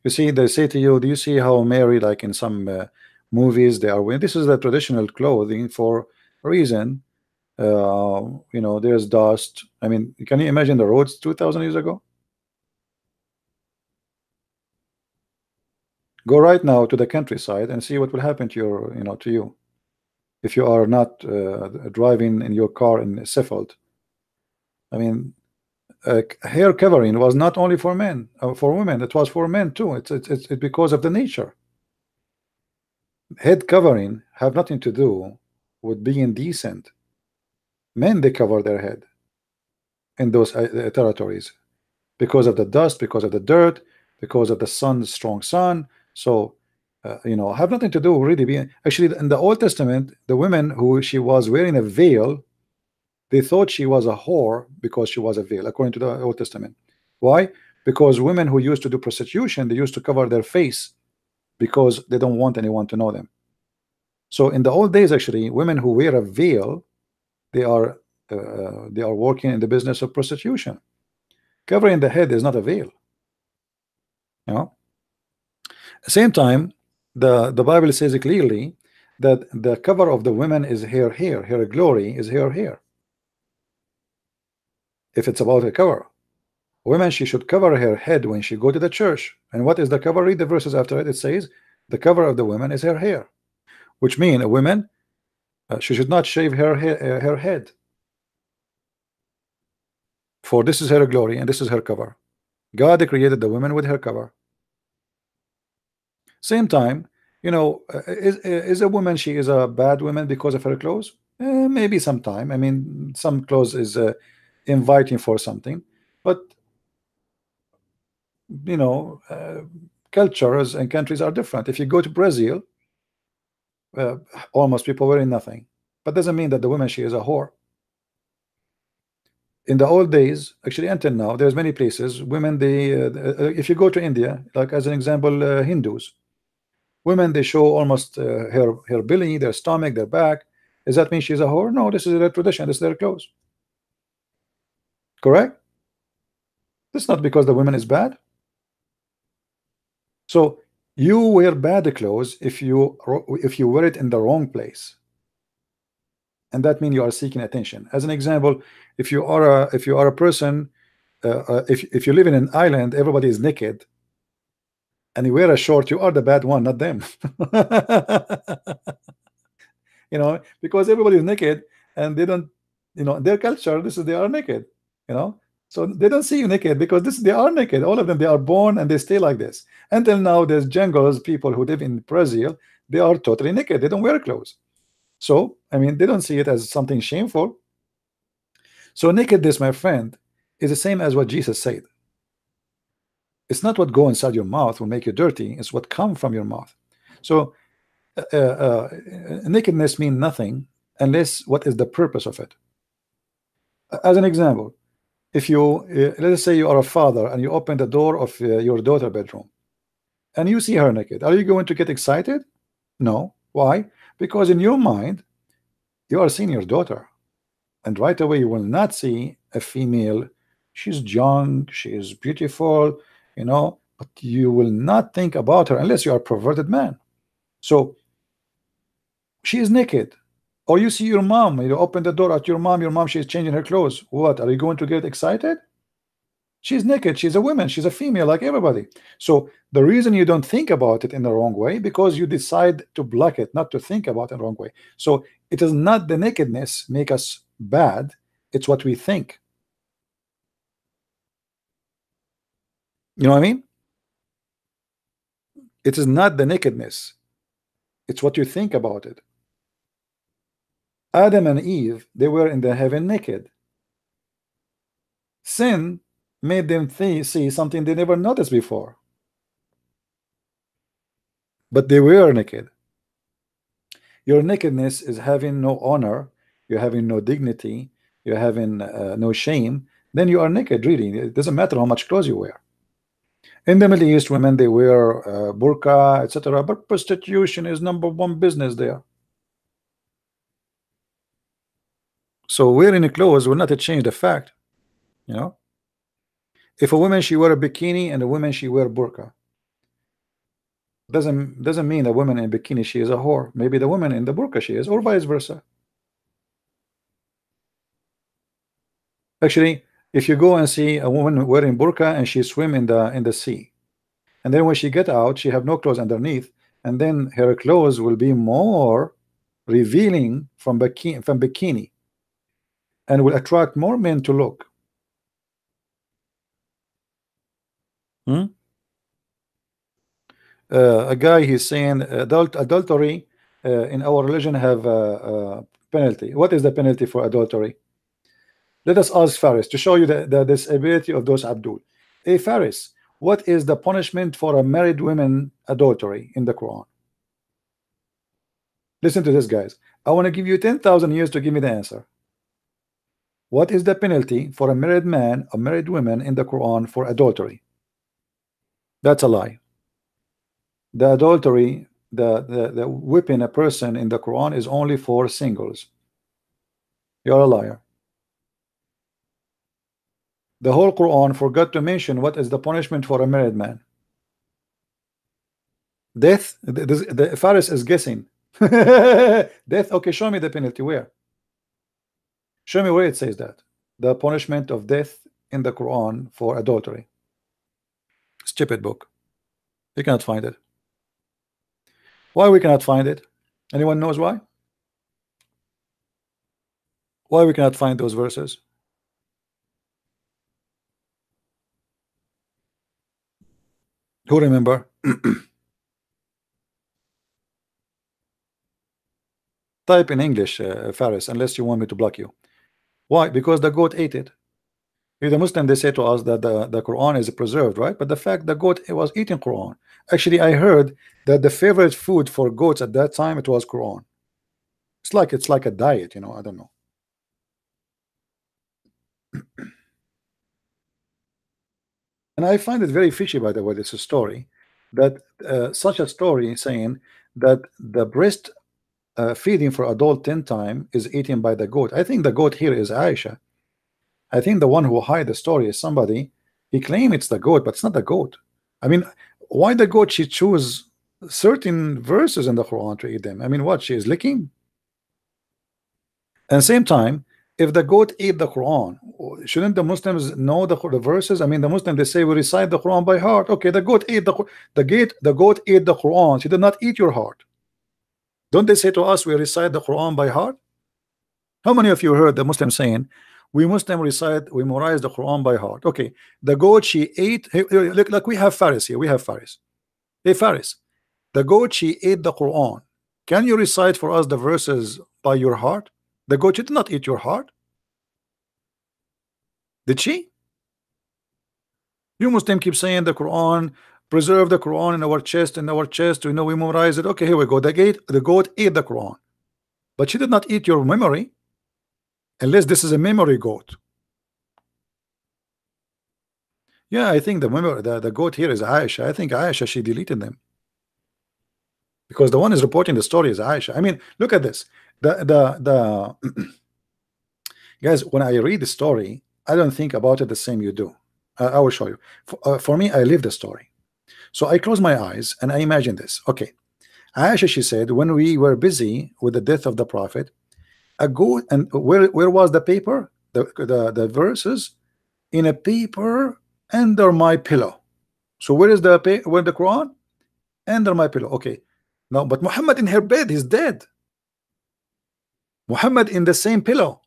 You see, they say to you, do you see how Mary, like in some movies, they are wearing? This is the traditional clothing for a reason. You know, there's dust. I mean, can you imagine the roads 2,000 years ago? Go right now to the countryside and see what will happen to your, you know, to you if you are not driving in your car in Sheffield. I mean, hair covering was not only for men, for women. It was for men too. It's because of the nature. Head covering have nothing to do with being decent. Men, they cover their head in those territories because of the dust, because of the dirt, because of the sun, strong sun. So you know, have nothing to do really being actually in the Old Testament. The women who she was wearing a veil, they thought she was a whore because she was a veil, according to the Old Testament. Why? Because women who used to do prostitution, they used to cover their face because they don't want anyone to know them. So in the old days, actually, women who wear a veil, they are working in the business of prostitution. Covering the head is not a veil. You know. At the same time, the Bible says clearly that the cover of the women is her hair. Her glory is her hair. If it's about a cover, women, she should cover her head when she go to the church. And what is the cover? Read the verses after it. It says the cover of the woman is her hair, which means a woman, she should not shave her head. For this is her glory and this is her cover. God created the woman with her cover. Same time, you know, is a woman, she is a bad woman because of her clothes? Maybe sometime. I mean, some clothes is inviting for something, but you know, cultures and countries are different. If you go to Brazil, almost people wearing nothing, but doesn't mean that the woman, she is a whore. In the old days, actually until now, there's many places women, they if you go to India, like as an example, Hindus, women, they show almost her belly, their stomach, their back. Does that mean she's a whore? No, this is their tradition, this is their clothes. Correct? It's not because the woman is bad. So you wear bad clothes if you wear it in the wrong place, and that means you are seeking attention. As an example, if you are a person, if you live in an island, everybody is naked, and you wear a short, you are the bad one, not them. You know, because everybody is naked and they don't, you know, their culture, this is, they are naked, you know, so they don't see you naked because this, they are naked, all of them, they are born and they stay like this. Until now, there's jungles, people who live in Brazil, they are totally naked, they don't wear clothes. So I mean, they don't see it as something shameful. So nakedness, my friend, is the same as what Jesus said. It's not what go inside your mouth will make you dirty, it's what come from your mouth. So nakedness means nothing unless what is the purpose of it. As an example, if you let's say you are a father and you open the door of your daughter bedroom and you see her naked, are you going to get excited? No. Why? Because in your mind you are seeing your daughter, and right away you will not see a female. She's young, she is beautiful, you know, but you will not think about her unless you are a perverted man. So she is naked. Or you see your mom, you open the door at your mom, she's changing her clothes. What, are you going to get excited? She's naked, she's a woman, she's a female like everybody. So the reason you don't think about it in the wrong way, because you decide to block it, not to think about it in the wrong way. So it is not the nakedness make us bad, it's what we think. You know what I mean? It is not the nakedness, it's what you think about it. Adam and Eve, they were in the heaven naked. Sin made them see something they never noticed before, but they were naked. Your nakedness is having no honor, you're having no dignity, you're having no shame. Then you are naked, really. It doesn't matter how much clothes you wear. In the Middle East, women, they wear burqa, etc., but prostitution is #1 business there. So wearing clothes will not change the fact, you know. If a woman she wear a bikini and a woman she wear burqa, doesn't mean a woman in bikini she is a whore. Maybe the woman in the burqa she is, or vice versa. Actually, if you go and see a woman wearing burqa and she swim in the sea, and then when she get out, she have no clothes underneath, and then her clothes will be more revealing from bikini, and will attract more men to look. Hmm? A guy, he's saying adultery in our religion have a penalty. What is the penalty for adultery? Let us ask Faris to show you the disability of those Abdul. Hey Faris, what is the punishment for a married woman adultery in the Quran? Listen to this, guys. I want to give you 10,000 years to give me the answer. What is the penalty for a married man or married woman in the Quran for adultery? That's a lie. The adultery, the whipping a person in the Quran is only for singles. You're a liar. The whole Quran forgot to mention what is the punishment for a married man. Death. The Faris is guessing. Death. Okay, show me the penalty. Where? Show me where it says that the punishment of death in the Quran for adultery. Stupid book. You cannot find it. Why we cannot find it? Anyone knows why? Why we cannot find those verses? Who remember? Type in English, Faris, unless you want me to block you. Why? Because the goat ate it. The Muslim, they say to us that the Quran is preserved, right? But the fact the goat was eating Quran. Actually, I heard that the favorite food for goats at that time it was Quran. It's like a diet, you know. I don't know. And I find it very fishy, by the way, this story, that such a story saying that the breast feeding for adult 10 time is eaten by the goat. I think the goat here is Aisha. I think the one who hide the story is somebody. He claims it's the goat, but it's not the goat. I mean, why the goat? She choose certain verses in the Quran to eat them. I mean, what, she is licking? At the same time, if the goat ate the Quran, shouldn't the Muslims know the verses? I mean, the Muslims, they say we recite the Quran by heart. Okay, the goat ate the goat ate the Quran. She did not eat your heart. Don't they say to us we recite the Quran by heart? How many of you heard the Muslim saying we Muslim we memorize the Quran by heart? Okay, the goat she ate. Hey, look, like we have Faris here. We have Faris. Hey Faris, the goat she ate the Quran. Can you recite for us the verses by your heart? The goat did not eat your heart. Did she? You Muslim keep saying the Quran, preserve the Quran in our chest, we know we memorize it. Okay, here we go. The goat ate the Quran, but she did not eat your memory, unless this is a memory goat. Yeah, I think the goat here is Aisha. I think Aisha, she deleted them, because the one is reporting the story is Aisha. I mean, look at this. The guys, when I read the story, I don't think about it the same you do. I will show you. For me, I live the story. So I close my eyes and I imagine this. Okay, Aisha, she said, when we were busy with the death of the Prophet, a goat, and where was the paper? The verses in a paper under my pillow. So where is the Quran? Under my pillow. Okay, now but Muhammad in her bed, he's dead. Muhammad in the same pillow.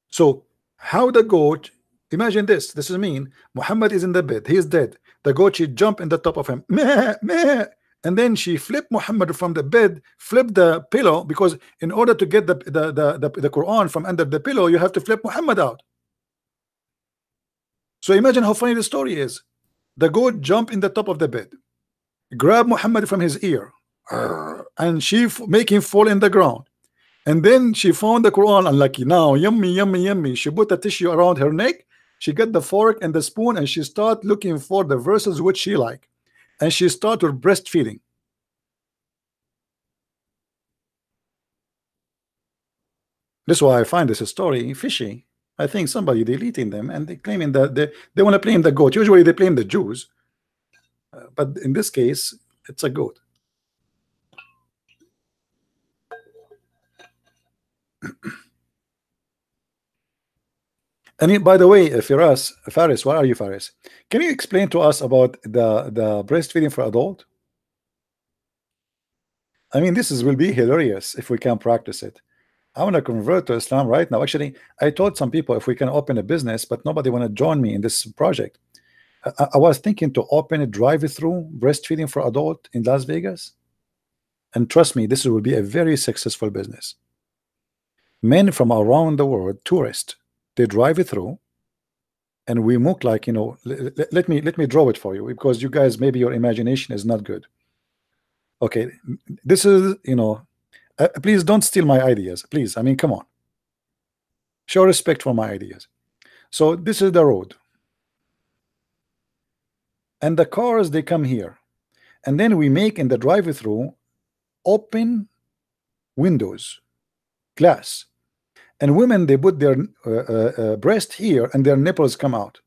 So how the goat Imagine this. This is mean. Muhammad is in the bed. He is dead. The goat, she jump in the top of him. Meh, meh. And then she flipped Muhammad from the bed, flipped the pillow, because in order to get the Quran from under the pillow, you have to flip Muhammad out. So imagine how funny the story is. The goat jump in the top of the bed, grab Muhammad from his ear, and she make him fall in the ground. And then she found the Quran, unlucky now, yummy, yummy, yummy. She put the tissue around her neck. She got the fork and the spoon, and she start looking for the verses which she like. And she started breastfeeding. That's why I find this story fishy. I think somebody deleting them, and they claiming that they want to blame the goat. Usually they blame the Jews, but in this case, it's a goat. And by the way, Faris, where are you, Faris? Can you explain to us about the breastfeeding for adult? I mean, will be hilarious if we can practice it. I want to convert to Islam right now. Actually, I told some people if we can open a business, but nobody want to join me in this project. I was thinking to open a drive-through breastfeeding for adult in Las Vegas, and trust me, this will be a very successful business. Men from around the world, tourists, they drive it through, and we look like, you know, let me draw it for you, because you guys, maybe your imagination is not good. Okay, this is, you know, please don't steal my ideas, please. I mean, come on, show respect for my ideas. So this is the road, and the cars, they come here, and then we make in the drive-through open windows, glass, and women, they put their breast here, and their nipples come out.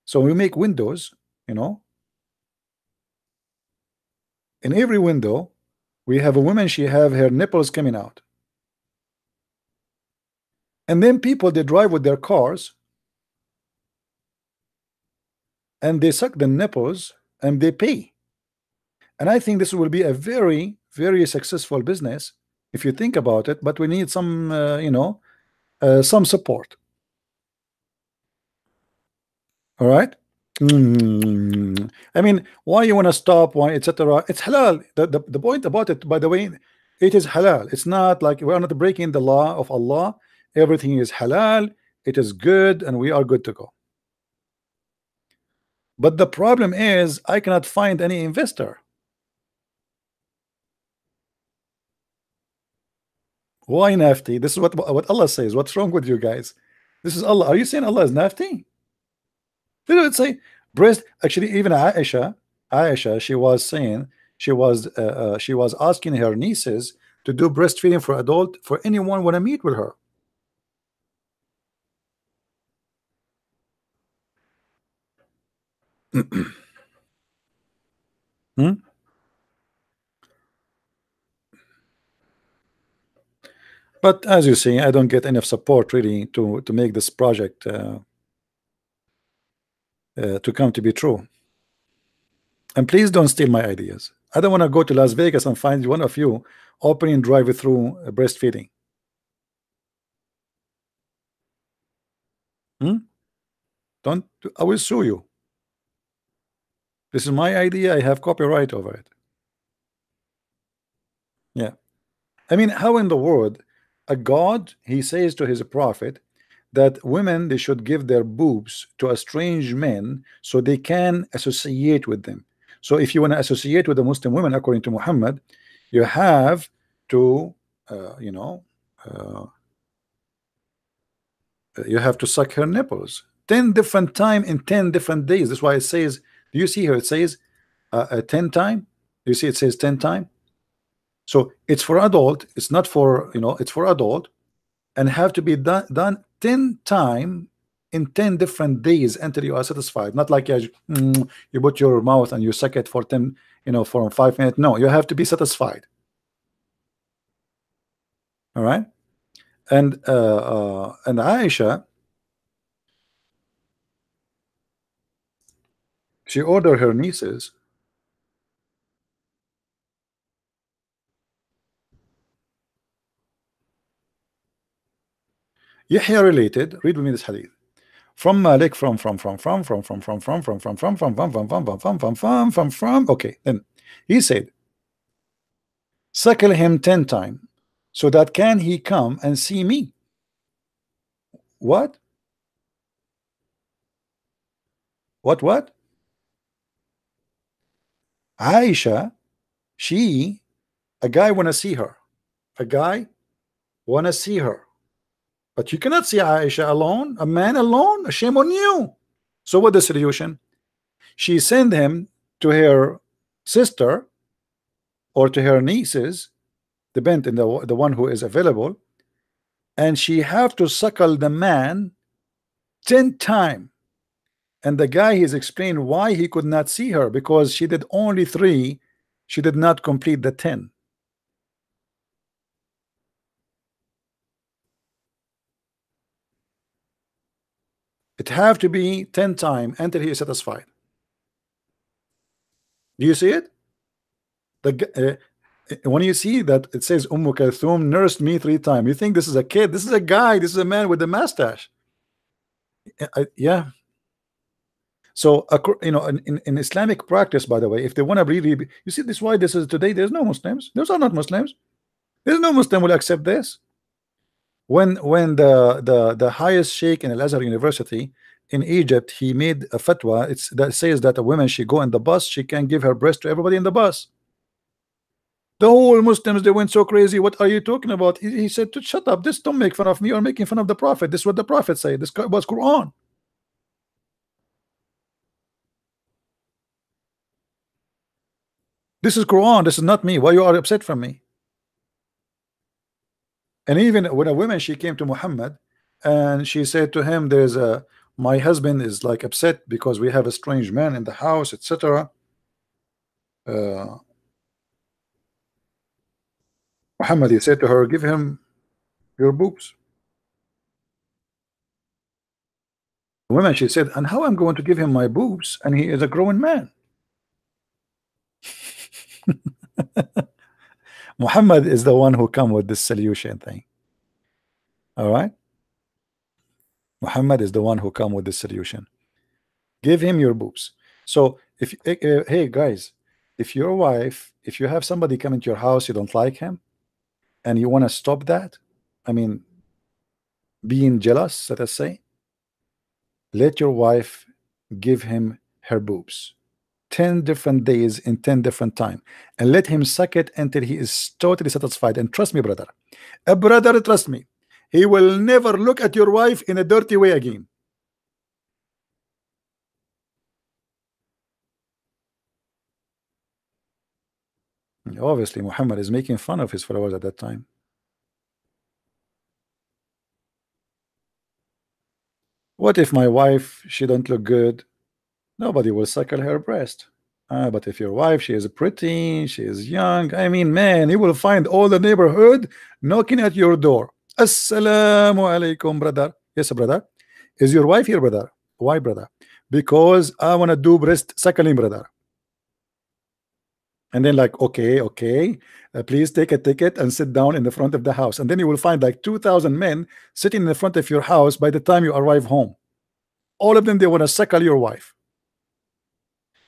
So we make windows, you know, in every window we have a woman, she have her nipples coming out, and then people, they drive with their cars, and they suck the nipples, and they pay. And I think this will be a very, very successful business if you think about it, but we need some you know, some support. All right. I mean, why you want to stop, why, etc. It's halal. The point about it, by the way, it is halal. It's not like we are not breaking the law of Allah. Everything is halal, it is good, and we are good to go. But the problem is I cannot find any investor. Why nafty? This is what Allah says. What's wrong with you guys? This is Allah. Are you saying Allah is nafty? They don't say breast. Actually, even Aisha, she was saying, she was asking her nieces to do breastfeeding for adult for anyone want to meet with her. Hmm? But as you see, I don't get enough support really to make this project to come to be true. And please don't steal my ideas. I don't want to go to Las Vegas and find one of you opening drive-through breastfeeding. Hmm? Don't. I will sue you. This is my idea. I have copyright over it. Yeah. I mean, how in the world a God, he says to his prophet that women, they should give their boobs to a strange men so they can associate with them. So if you want to associate with the Muslim women, according to Muhammad, you have to you know, you have to suck her nipples 10 different time in 10 different days. That's why it says, do you see here, it says 10 time. You see it says 10 time. So it's for adult, it's not for, you know, it's for adult, and have to be done 10 time in 10 different days until you are satisfied. Not like you put your mouth and you suck it for 10, you know, for 5 minutes. No, you have to be satisfied. All right. And Aisha, she ordered her nieces. Yahya related, read with me this hadith. from Malik, from. Okay, then he said, suckle him 10 times, so that can he come and see me. What? What? Aisha, a guy wanna see her. A guy wanna see her. But you cannot see Aisha alone, a man alone. Shame on you. So what the solution? She sent him to her sister or to her nieces, depend on the one who is available, and she have to suckle the man 10 times. And the guy has explained why he could not see her, because she did only 3, she did not complete the 10. It have to be 10 times until he is satisfied. Do you see it? When you see that it says Kalthum nursed me 3 times, you think this is a kid. This is a guy. This is a man with a mustache. Yeah. So you know, in Islamic practice, by the way, if they want to really, you see, this is why this is today. There's no Muslims. Those are not Muslims. There's no Muslim will accept this. When the highest sheikh in Al-Azhar University in Egypt, he made a fatwa. That says that a woman, she go in the bus, she can give her breast to everybody in the bus. The whole Muslims, they went so crazy. What are you talking about? He said to shut up. This, don't make fun of me or making fun of the Prophet. This is what the Prophet said. This was Quran. This is Quran. This is not me. Why you are upset from me? And even when a woman, she came to Muhammad and she said to him, there's a, my husband is like upset because we have a strange man in the house, etc. Muhammad, he said to her, give him your boobs. The woman, she said, and how I'm going to give him my boobs and he is a grown man? Muhammad is the one who come with this solution thing. All right, Muhammad is the one who come with this solution. Give him your boobs. So if hey guys, if your wife, if you have somebody come into your house, you don't like him, and you want to stop that, I mean, being jealous, let us say, let your wife give him her boobs 10 different days in 10 different time, and let him suck it until he is totally satisfied. And trust me, brother, trust me, he will never look at your wife in a dirty way again. Obviously, Muhammad is making fun of his followers at that time. What if my wife, she don't look good? Nobody will suckle her breast. But if your wife, she is pretty, she is young, I mean, man, you will find all the neighborhood knocking at your door. Assalamu alaikum, brother. Yes, brother. Is your wife here, brother? Why, brother? Because I want to do breast suckling, brother. And then like, okay, please take a ticket and sit down in the front of the house. And then you will find like 2,000 men sitting in the front of your house by the time you arrive home. All of them, they want to suckle your wife.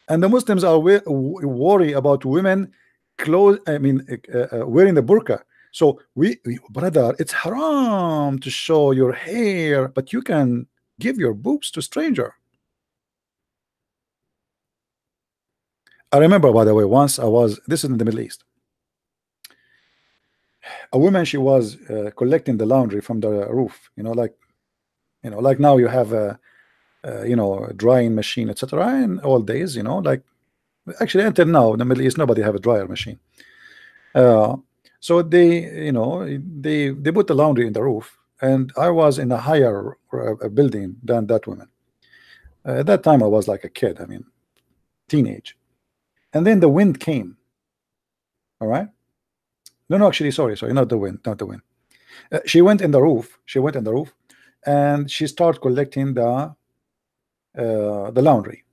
And the Muslims are worried about women clothes, I mean, wearing the burqa. So brother, it's haram to show your hair, but you can give your boobs to stranger. I remember, by the way, once this is in the Middle East. A woman, she was collecting the laundry from the roof, like now you have a drying machine, etc. In old days, like actually until now in the Middle East, nobody have a dryer machine. So they put the laundry in the roof, and I was in a higher building than that woman. At that time, I was like a kid, I mean, teenage. And then the wind came. All right. No, actually, sorry, not the wind, she went in the roof. And she started collecting the laundry.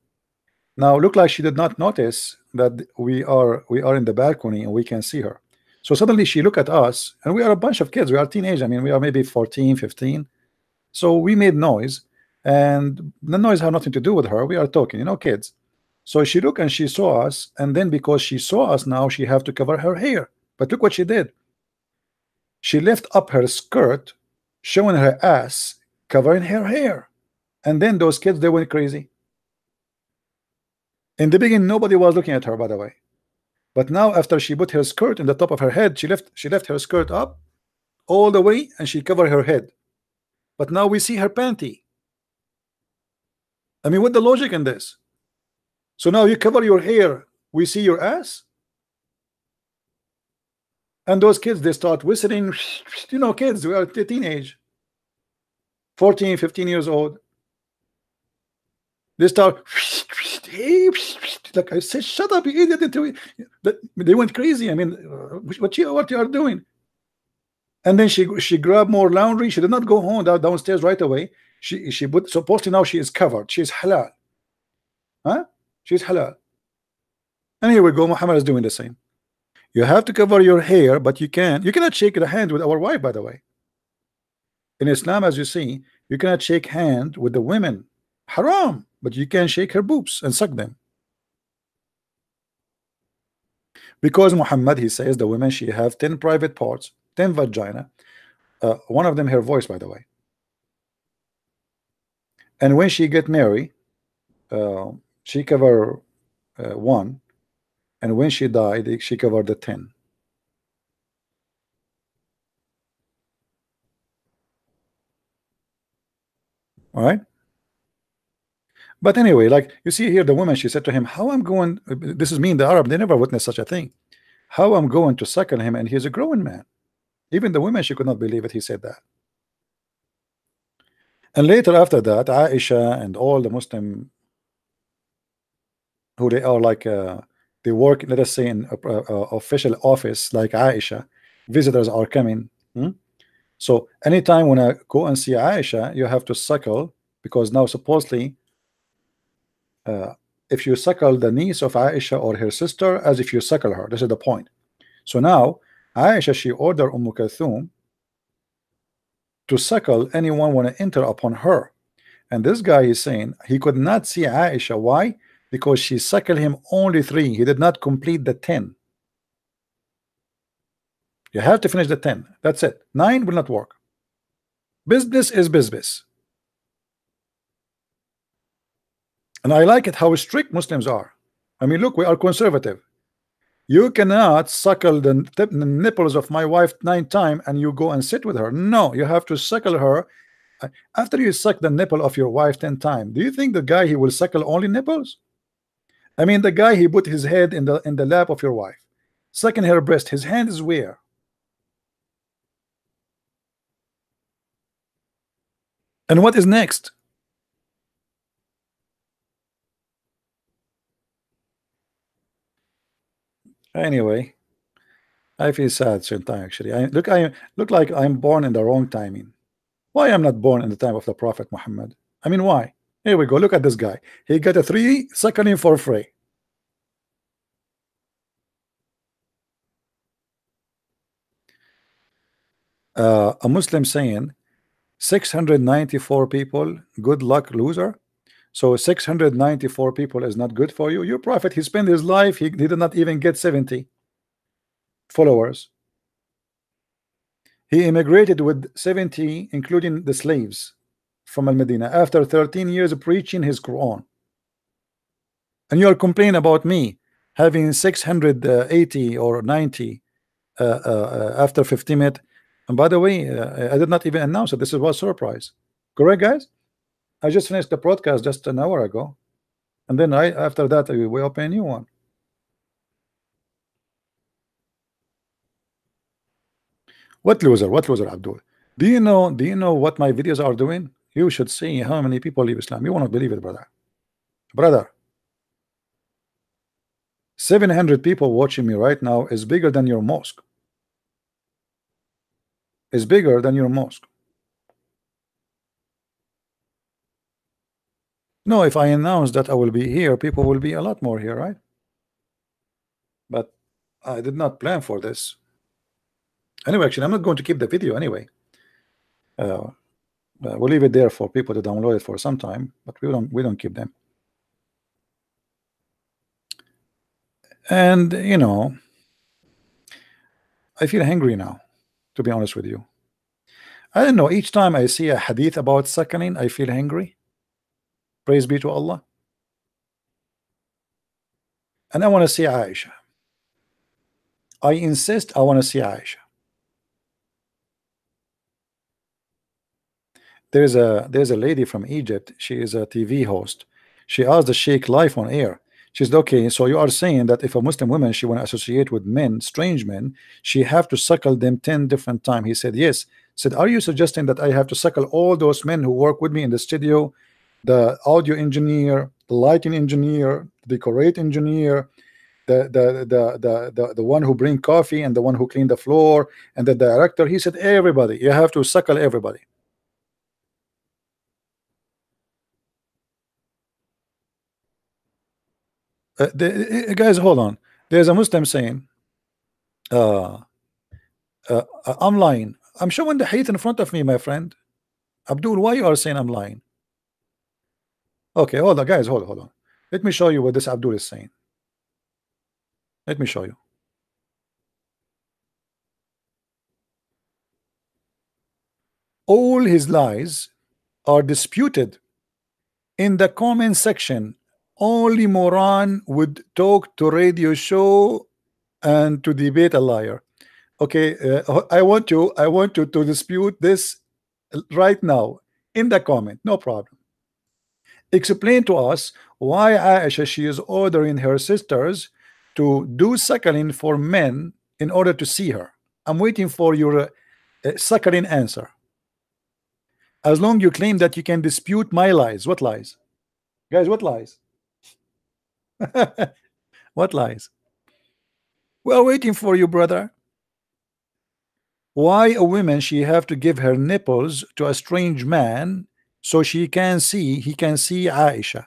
Now, look like she did not notice that we are in the balcony and we can see her. So suddenly she looked at us, and we are a bunch of kids. We are teenage. I mean, we are maybe 14, 15. So we made noise, and the noise had nothing to do with her. We are talking, you know, kids. So she looked and she saw us, and then because she saw us, now she have to cover her hair. But look what she did. She lift up her skirt, showing her ass, covering her hair. And then those kids, they went crazy. In the beginning, nobody was looking at her, by the way. But now, after she put her skirt in the top of her head, she left her skirt up all the way, and she covered her head. But now we see her panty. I mean, what the logic in this? So now you cover your hair, we see your ass, and those kids, they start whistling. You know, kids, we are teenage, 14, 15 years old. They start, like I said, shut up, you idiot. They went crazy. I mean, what you are doing? And then she grabbed more laundry. She did not go home downstairs right away. She put, supposedly now she is covered. She's halal. Huh? She's halal. And here we go. Muhammad is doing the same. You have to cover your hair, but you cannot shake the hand with our wife, by the way. In Islam, as you see, you cannot shake hand with the women. Haram. But you can shake her boobs and suck them. Because Muhammad, he says the women, she have 10 private parts, 10 vagina. One of them her voice, by the way. And when she get married, she cover one, and when she died, she covered the 10. All right. But anyway, like you see here, the woman, she said to him, how I'm going, this is me in the Arab, they never witnessed such a thing. How I'm going to suckle him, and he's a growing man. Even the woman, she could not believe it. He said that. And later after that, Aisha and all the Muslim who they are like they work, let us say, in a official office like Aisha, visitors are coming. So anytime when I go and see Aisha, you have to suckle, because now supposedly if you suckle the niece of Aisha or her sister, as if you suckle her. This is the point. So now Aisha, she ordered Kulthum to suckle anyone want to enter upon her. And this guy is saying he could not see Aisha. Why? Because she suckled him only 3. He did not complete the 10. You have to finish the 10. That's it. 9 will not work. Business is business. And I like it how strict Muslims are. I mean, look, we are conservative. You cannot suckle the nipples of my wife 9 times and you go and sit with her. No, you have to suckle her. After you suck the nipple of your wife 10 times, do you think the guy, he will suckle only nipples? I mean, the guy, he put his head in the lap of your wife, sucking her breast. His hand is where? And what is next? Anyway, I feel sad sometimes. Actually, I look like I'm born in the wrong timing. Why I'm not born in the time of the Prophet Muhammad? I mean, why? Here we go. Look at this guy. He got a 3 suckling for free. A Muslim saying 694 people, good luck, loser. So 694 people is not good for you. Your prophet, he spent his life, he did not even get 70 followers. He immigrated with 70, including the slaves from Al-Medina, after 13 years of preaching his Quran. And you are complaining about me having 680 or 90 after 50 minutes. And by the way, I did not even announce it. This was a surprise. Correct, guys? I just finished the broadcast just an hour ago. And then after that, we open a new one. What loser? What loser, Abdul? Do you know what my videos are doing? You should see how many people leave Islam. You won't believe it, brother. 700 people watching me right now is bigger than your mosque. Is bigger than your mosque. No, if I announce that I will be here, people will be a lot more here, right? But I did not plan for this. Anyway, actually, I'm not going to keep the video anyway. We'll leave it there for people to download it for some time, but we don't keep them. And you know, I feel hungry now, to be honest with you. I don't know, each time I see a hadith about suckling, I feel hungry. Praise be to Allah. And I want to see Aisha. I insist I want to see Aisha. There's a lady from Egypt. She is a TV host. She asked the Sheikh live on air. She said, okay, so you are saying that if a Muslim woman she want to associate with men, strange men, she have to suckle them 10 different times. He said, yes. Said, are you suggesting that I have to suckle all those men who work with me in the studio, the audio engineer, the lighting engineer, the decorate engineer, the one who bring coffee, and the one who clean the floor, and the director? He said, everybody, you have to suckle everybody. Guys, hold on. There's a Muslim saying, uh, I'm lying. I'm showing the hadith in front of me, my friend. Abdul, why you are saying I'm lying? Okay, hold on, guys, hold on. Let me show you what this Abdul is saying. Let me show you. All his lies are disputed in the comment section. Only moron would talk to radio show and to debate a liar. Okay, I want you to dispute this right now in the comment. No problem. Explain to us why Aisha she is ordering her sisters to do suckling for men in order to see her. I'm waiting for your suckling answer. As long you claim that you can dispute my lies. What lies? Guys, what lies? What lies? We are waiting for you, brother. Why a woman she have to give her nipples to a strange man so he can see Aisha?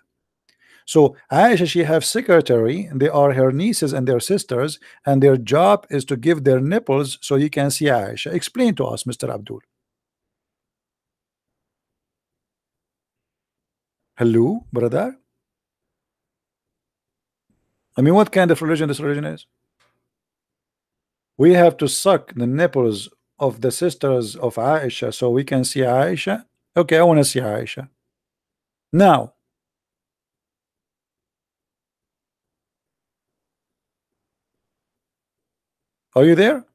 So Aisha she have secretary, and they are her nieces and their sisters, and their job is to give their nipples so he can see Aisha. Explain to us, Mr. Abdul. Hello, brother. I mean, what kind of religion this religion is? We have to suck the nipples of the sisters of Aisha so we can see Aisha. Okay, I want to see Aisha now. Are you there,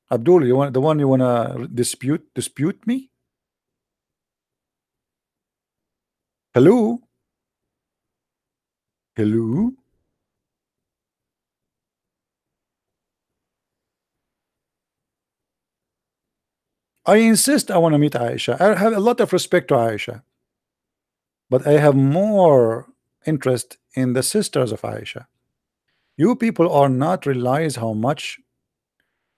Abdul? You want the one you want to dispute me? Hello, hello. I insist I want to meet Aisha. I have a lot of respect to Aisha, but I have more interest in the sisters of Aisha. You people are not realize how much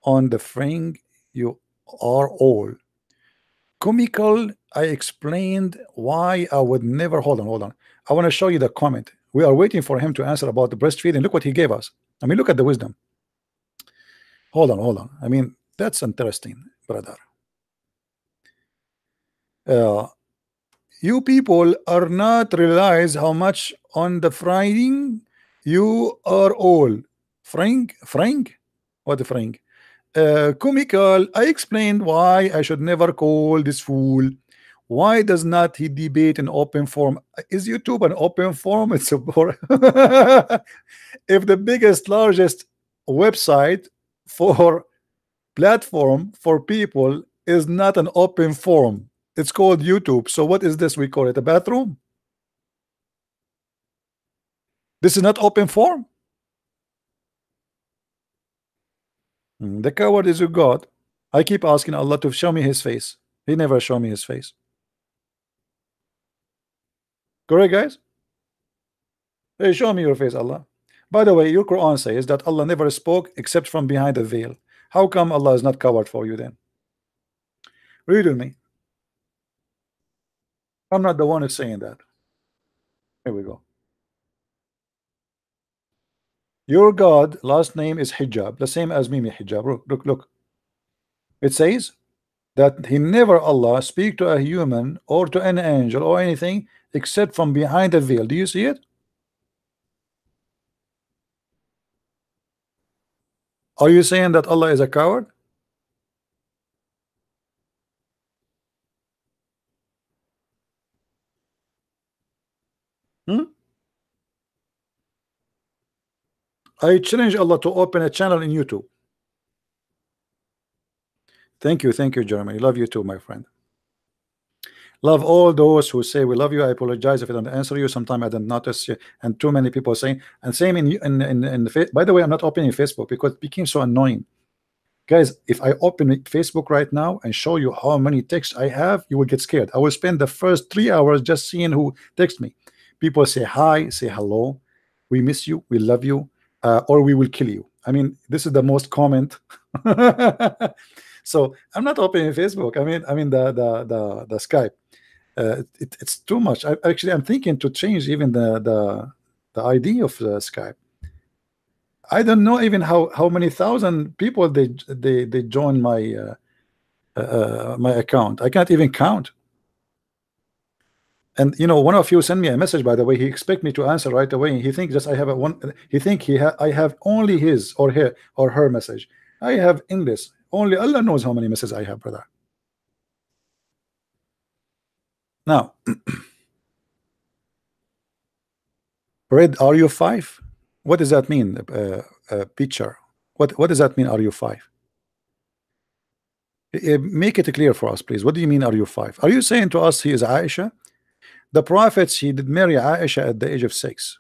on the fring you are all comical. I explained why I would never. Hold on. I want to show you the comment. We are waiting for him to answer about the breastfeeding. Look what he gave us. I mean, look at the wisdom. Hold on. I mean, that's interesting, brother. You people are not realize how much on the frying you are all Frank, what the Frank? Comical. I explained why I should never call this fool. Why does not he debate in open forum? Is YouTube an open forum? It's a if the biggest, largest website for platform for people is not an open forum, it's called YouTube. So what is this? We call it a bathroom. This is not open forum. The coward is your God. I keep asking Allah to show me his face. He never show me his face. Correct, guys? Hey, show me your face, Allah. By the way, your Quran says that Allah never spoke except from behind a veil. How come Allah is not covered for you then? Read with me. I'm not the one who's saying that. Here we go. Your God last name is Hijab, the same as Mimi Hijab. Look. It says that he never Allah speak to a human or to an angel or anything except from behind a veil. Do you see it? Are you saying that Allah is a coward? Hmm? I challenge Allah to open a channel in YouTube. Thank you, Jeremy. Love you too, my friend. Love all those who say we love you. I apologize if I don't answer you. Sometime I didn't notice you, and too many people saying. And same in the by the way, I'm not opening Facebook because it became so annoying. Guys, if I open Facebook right now and show you how many texts I have, you will get scared. I will spend the first 3 hours just seeing who text me. People say hi, say hello, we miss you, we love you, or we will kill you. I mean, this is the most comment. So I'm not opening Facebook. I mean the Skype. It's too much. I'm thinking to change even the ID of Skype. I don't know even how many thousand people they join my account. I can't even count. And you know, one of you sent me a message, by the way. He expect me to answer right away. He thinks just I have a one. He think I have only his or her message. I have endless. Only Allah knows how many messages I have, brother. Now, Red, are you five? What does that mean? Picture. What does that mean? Are you five? Make it clear for us, please. What do you mean? Are you five? Are you saying to us he is Aisha? The prophet, she did marry Aisha at the age of 6.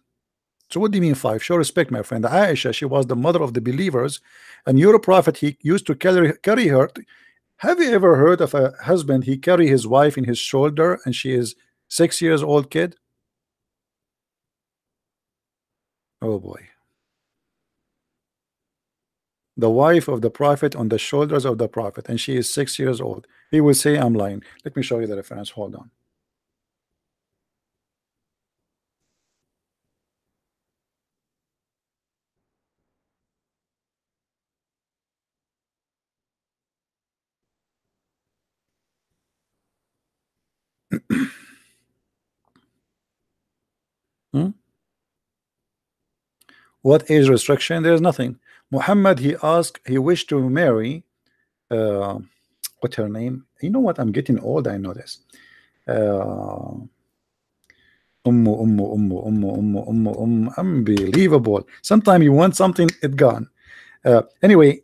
So what do you mean 5? Show respect, my friend. Aisha, she was the mother of the believers, and your prophet, he used to carry her. Have you ever heard of a husband he carry his wife in his shoulder and she is 6 years old kid? Oh boy. The wife of the prophet on the shoulders of the prophet, and she is 6 years old. He will say I'm lying. Let me show you the reference. Hold on. Hmm? What age restriction? There is nothing. Muhammad, he wished to marry what's her name? You know what? I'm getting old. I know this. Unbelievable. Sometimes you want something, it gone. Anyway,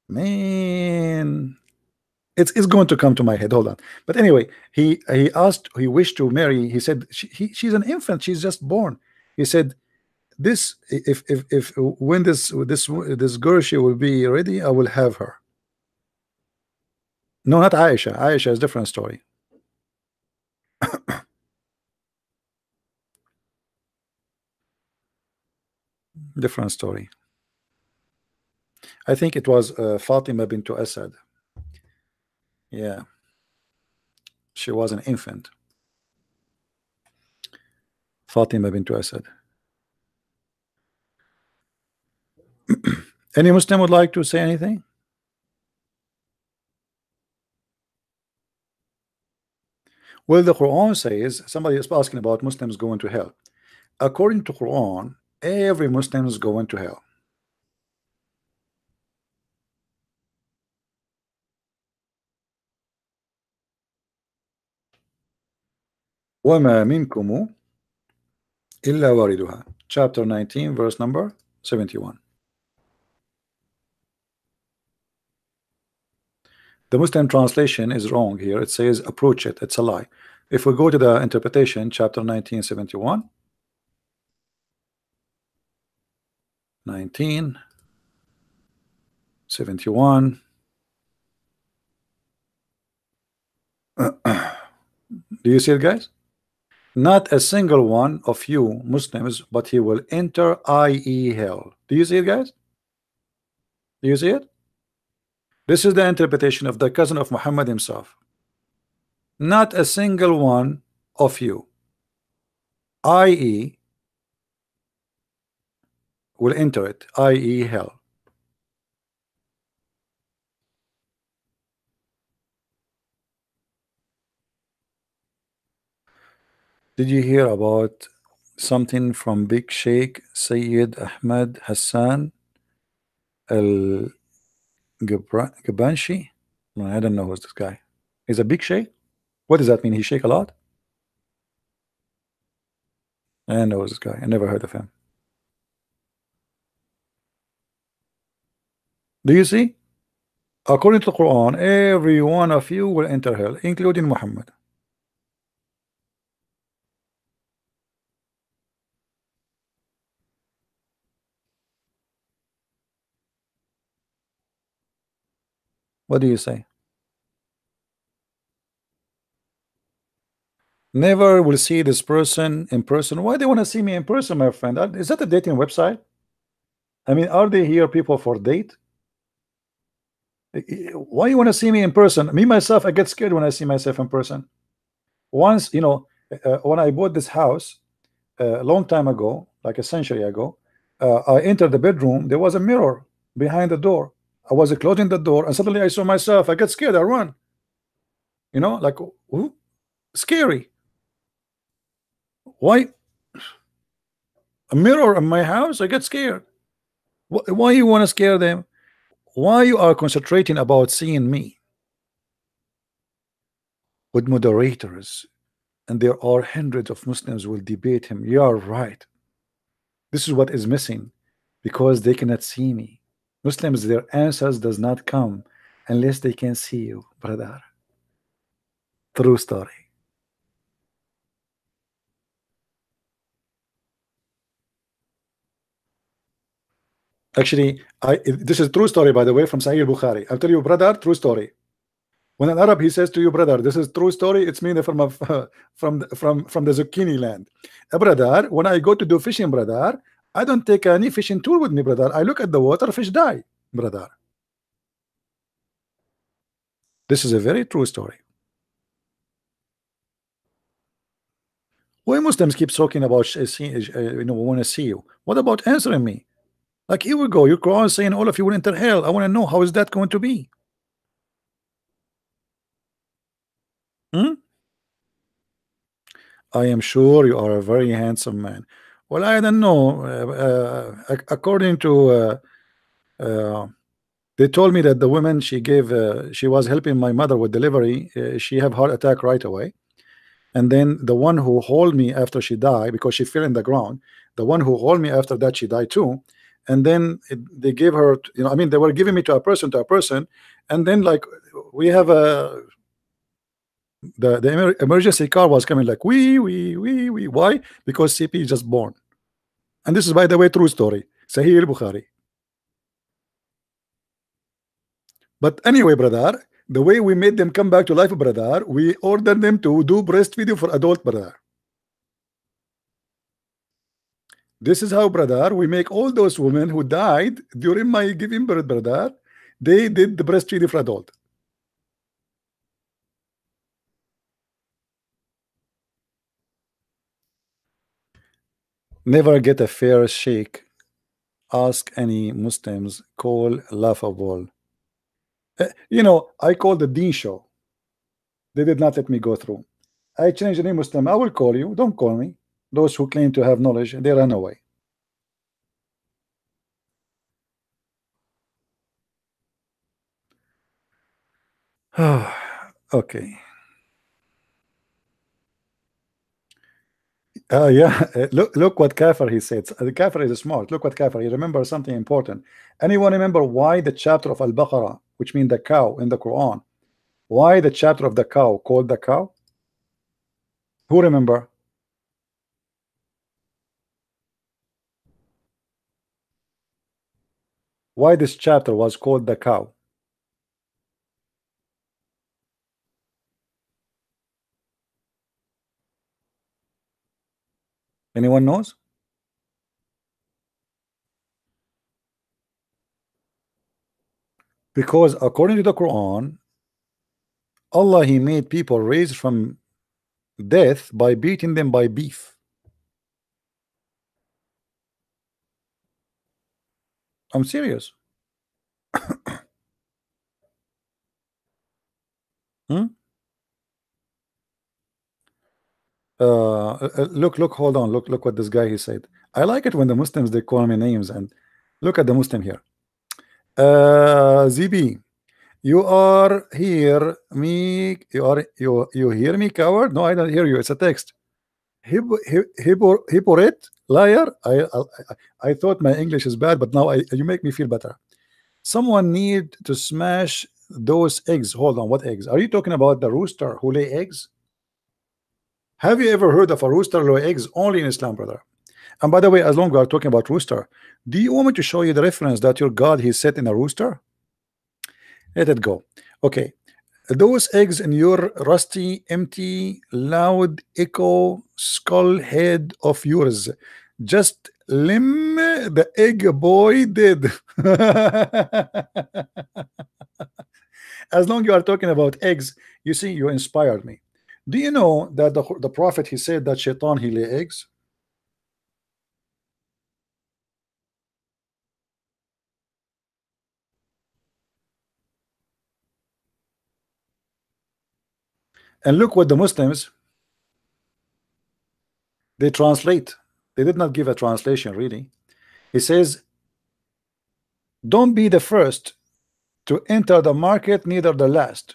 man, it's going to come to my head. Hold on. But anyway, he wished to marry. He said she's an infant. She's just born. He said this if when this girl she will be ready, I will have her. No, not Aisha. Aisha is a different story. Different story. I think it was Fatima bint Asad. Yeah, she was an infant. Fatima bint Asad. Any Muslim would like to say anything? Well, the Quran says, somebody is asking about Muslims going to hell. According to Quran, every Muslim is going to hell. وَمَا مِنْكُمُ إِلَّا وَارِدُهَا. Chapter 19, verse number 71. The Muslim translation is wrong here. It says approach it. It's a lie. If we go to the interpretation, chapter 1971, 1971. Do you see it, guys? Not a single one of you Muslims, but he will enter, i.e. hell. Do you see it, guys? Do you see it? This is the interpretation of the cousin of Muhammad himself. Not a single one of you, i.e. will enter it, i.e. hell. Did you hear about something from Big Sheikh Sayyid Ahmed Hassan Al Gabanshi? No, I don't know who's this guy. He's a big sheikh. What does that mean? He shake a lot? I know this guy. I never heard of him. Do you see? According to the Quran, every one of you will enter hell, including Muhammad. What do you say? Never will see this person in person. Why do they want to see me in person, my friend? Is that a dating website? I mean, are they here people for date? Why you want to see me in person? Me myself, I get scared when I see myself in person. Once, when I bought this house a long time ago, like a century ago, I entered the bedroom. There was a mirror behind the door. I was closing the door, and suddenly I saw myself. I get scared. I run. Like ooh, scary. Why a mirror in my house? I get scared. Why you want to scare them? Why you are concentrating about seeing me with moderators? And there are hundreds of Muslims will debate him. You are right. This is what is missing, because they cannot see me. Muslims, their answers does not come unless they can see you, brother. True story. Actually, this is true story, by the way, from Sahih Bukhari. I'll tell you, brother, true story. When an Arab he says to you, brother, this is true story, it's mean from from the zucchini land. Brother, when I go to do fishing, brother, I don't take any fishing tool with me, brother. I look at the water, fish die, brother. This is a very true story. Why Muslims keep talking about want to see you? What about answering me? Like, here we go. Your Quran saying all of you will enter hell. I want to know, how is that going to be? Hmm? I am sure you are a very handsome man. Well, I don't know. According to they told me that the woman she was helping my mother with delivery. She have heart attack right away. And then the one who hold me after she died, because she fell in the ground, the one who hold me after that, she died too. And then they gave her, I mean, they were giving me to a person, and then like we have a the emergency car was coming like wee. Why? Because CP is just born. And this is, by the way, true story. Sahih al-Bukhari. But anyway, brother, the way we made them come back to life, brother, we ordered them to do breast video for adult, brother. This is how, brother, we make all those women who died during my giving birth, brother. They did the breastfeeding for adult. Never get a fair shake. Ask any Muslims. Call laughable. I called the Dean show. They did not let me go through. I changed the name Muslim. I will call you. Don't call me. Those who claim to have knowledge, they run away. Okay. Yeah. Look what Kafir he said. The Kafir is smart. Look what Kafir. He remembers something important. Anyone remember why the chapter of Al-Baqarah, which means the cow in the Quran, why the chapter of the cow called the cow? Who remember? Why this chapter was called the cow? Anyone knows? Because according to the Quran, Allah, he made people raised from death by beating them by beef. I'm serious. Hmm? Look, hold on, look what this guy he said. I like it when the Muslims they call me names, and look at the Muslim here. ZB, you are here me, you hear me, coward? No, I don't hear you. It's a text. Hypocrite, liar. I thought my English is bad, but now you make me feel better. Someone need to smash those eggs. Hold on, what eggs? Are you talking about the rooster who lay eggs? Have you ever heard of a rooster lay eggs? Only in Islam, brother. And by the way, as long as we are talking about rooster, do you want me to show you the reference that your God he set in a rooster? Let it go. Okay, those eggs in your rusty, empty, loud, echo skull head of yours, just limb the egg boy did. As long as you are talking about eggs, you see, you inspired me. Do you know that the prophet he said that shaitan he lay eggs? And look what the Muslims they translate. They did not give a translation really. He says, don't be the first to enter the market, neither the last,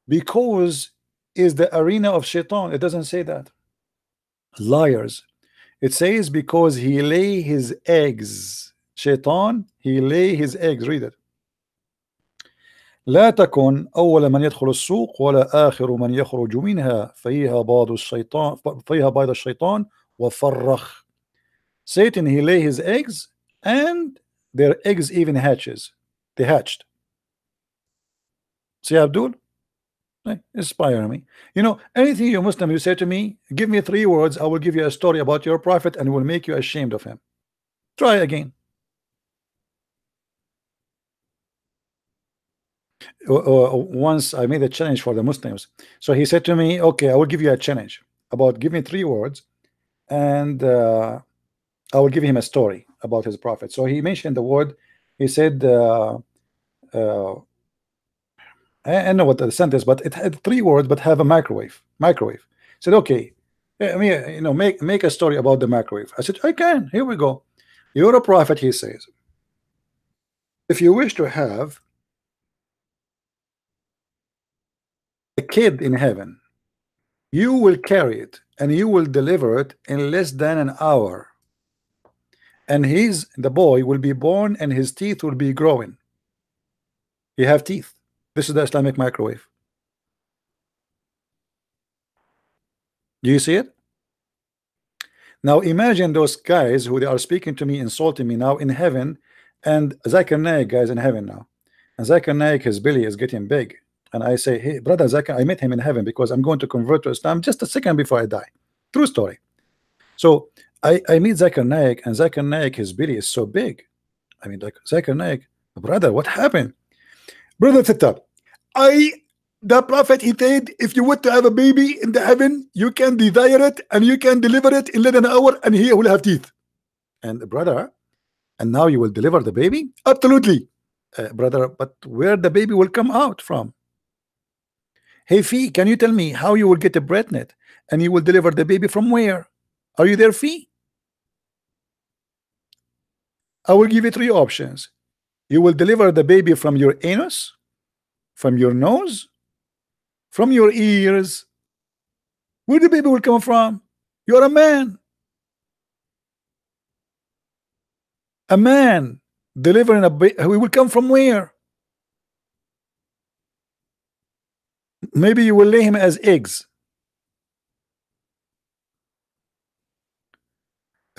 because is the arena of shaitan. It doesn't say that. Liars. It says because he lay his eggs. Shaitan, he lay his eggs. Read it. لا تكن أول من يدخل السوق ولا آخر من يخرج منها فيها بيض الشيطان وفرخ. Satan he lay his eggs and their eggs even hatches. They hatched. See Abdul? Inspire me. You know, anything you Muslim you say to me, give me 3 words, I will give you a story about your prophet and will make you ashamed of him. Try again. Once I made a challenge for the Muslims. So he said to me, okay, I will give you a challenge about give me 3 words and I will give him a story about his prophet. So he mentioned the word, he said I know what the sentence, but it had 3 words, but have a microwave. Microwave. Said, okay, I mean, you know, make a story about the microwave. I said, I can. Here we go. You're a prophet, he says. If you wish to have a kid in heaven, you will carry it and you will deliver it in less than an hour. And the boy will be born and his teeth will be growing. You have teeth. This is the Islamic microwave. Do you see it? Now imagine those guys who they are speaking to me, insulting me now in heaven, and Zakir Naik guys in heaven now. And Zakir Naik, his belly is getting big. And I say, hey, brother Zakir, I met him in heaven because I'm going to convert to Islam just a second before I die. True story. So I meet Zakir Naik, and Zakir Naik, his belly is so big. I mean, like, Zakir Naik, brother, what happened? Brother Tita, the prophet he said, if you want to have a baby in the heaven, you can desire it and you can deliver it in less than an hour, and he will have teeth. And brother, and now you will deliver the baby? Absolutely, brother. But where the baby will come out from? Hey, Fee, can you tell me how you will get a pregnant and you will deliver the baby from where? Are you there, Fee? I will give you 3 options. You will deliver the baby from your anus, from your nose, from your ears. Where the baby will come from? You're a man. A man delivering a baby. We will come from where? Maybe you will lay him as eggs.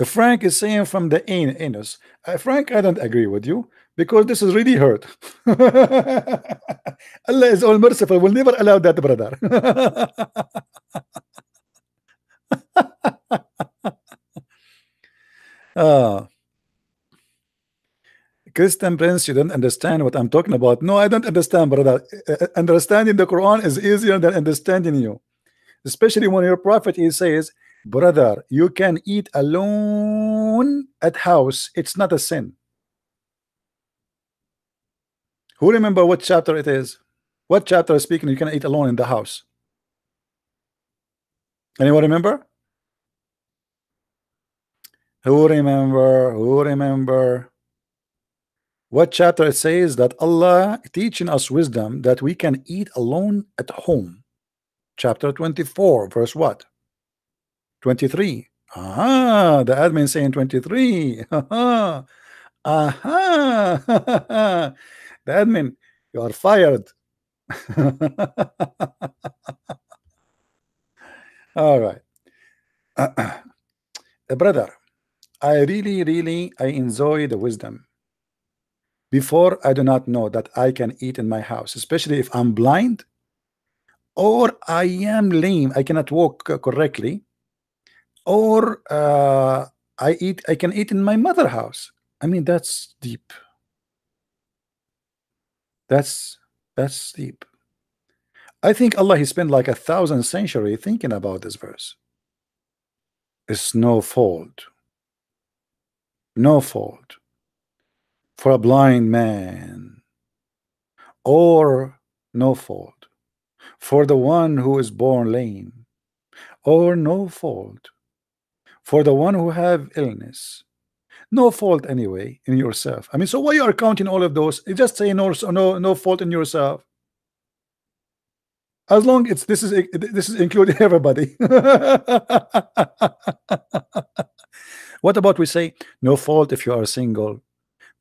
Frank is saying from the anus. Frank, I don't agree with you because this is really hurt. Allah is all merciful. Will never allow that, brother. Christian Prince, you don't understand what I'm talking about. No, I don't understand, brother. Understanding the Quran is easier than understanding you, especially when your prophet he says, brother, you can eat alone at house. It's not a sin. Who remember what chapter it is? What chapter is speaking? You can eat alone in the house. Anyone remember? Who remember? Who remember? What chapter it says that Allah teaching us wisdom that we can eat alone at home? Chapter 24, verse what? 23. Ah, the admin saying 23. Aha. Aha. The admin, you are fired. All right. Brother, I really I enjoy the wisdom. Before, I do not know that I can eat in my house, especially if I'm blind or I am lame, I cannot walk correctly, or I can eat in my mother house. I mean, that's deep. That's deep. I think Allah he spent like 1,000 century thinking about this verse. It's no fault, no fault for a blind man, or no fault for the one who is born lame, or no fault for the one who have illness. No fault anyway in yourself. I mean, so why you are counting all of those? You just say no fault in yourself. As long it's this is including everybody. What about we say no fault if you are single,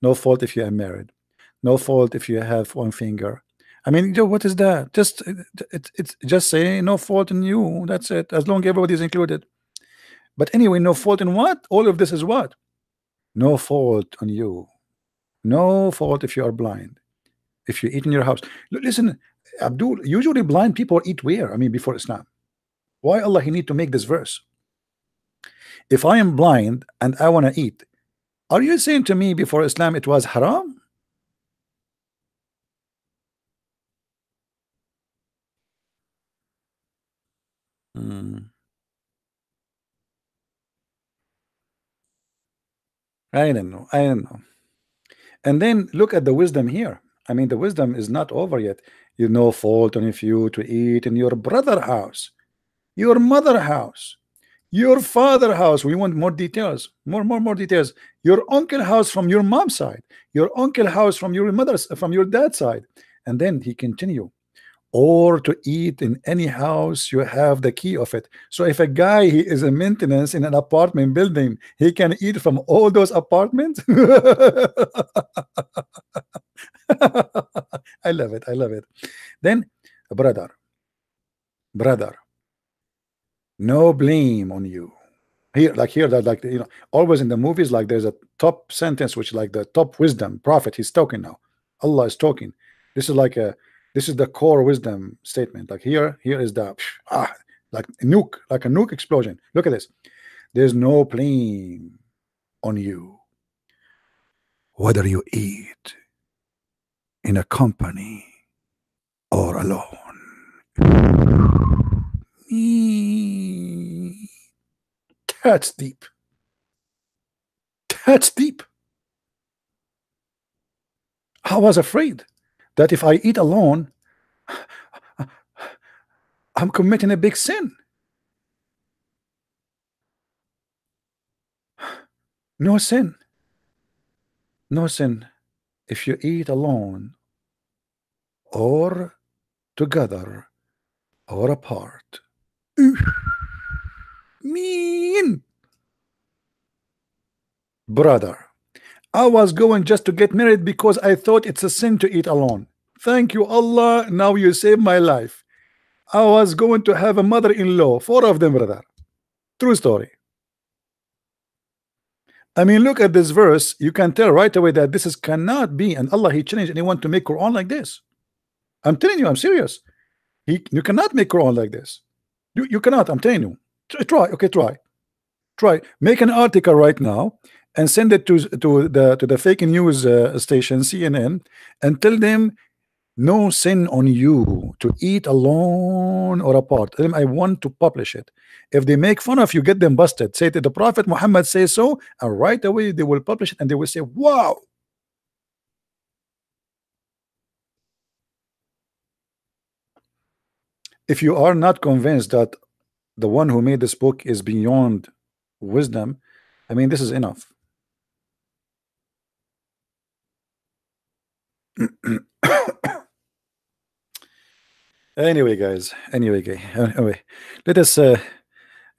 no fault if you are married, no fault if you have one finger. I mean, what is that? Just it's just say no fault in you. That's it. As long everybody is included. But anyway, no fault in what? All of this is what? No fault on you. No fault if you are blind. If you eat in your house. Listen, Abdul, usually blind people eat where? I mean, before Islam. Why Allah he need to make this verse? If I am blind and I want to eat, are you saying to me before Islam it was haram? I don't know. I don't know. And then look at the wisdom here. I mean, the wisdom is not over yet. You no fault on if you to eat in your brother house, your mother house, your father house. We want more details, more details. Your uncle house from your mom's side, your uncle house from your mother's, from your dad's side. And then he continue, or to eat in any house you have the key of it. So if a guy he is a maintenance in an apartment building, he can eat from all those apartments. I love it. I love it. Then, brother, no blame on you. Here, like here, that like always in the movies, like there's a top sentence which like the top wisdom prophet. He's talking now. Allah is talking. This is like a this is the core wisdom statement. Like here is the like a nuke explosion. Look at this. There's no blame on you whether you eat in a company or alone. That's deep. That's deep. I was afraid that if I eat alone, I'm committing a big sin. No sin. No sin if you eat alone or together or apart. Mean. Brother, I was going just to get married because I thought it's a sin to eat alone. Thank you, Allah. Now you saved my life. I was going to have a mother-in-law, 4 of them, brother. True story. I mean, look at this verse. You can tell right away that this is cannot be, and Allah he challenged anyone to make Quran like this. I'm telling you, I'm serious. You cannot make Quran like this. You cannot. I'm telling you. Try. Okay, try. Make an article right now and send it to the fake news station CNN and tell them no sin on you to eat alone or apart. Tell them I want to publish it. If they make fun of you, get them busted. Say that the Prophet Muhammad says so, and right away they will publish it and they will say, wow. If you are not convinced that the one who made this book is beyond wisdom, I mean, this is enough. Anyway, guys. Anyway, let us.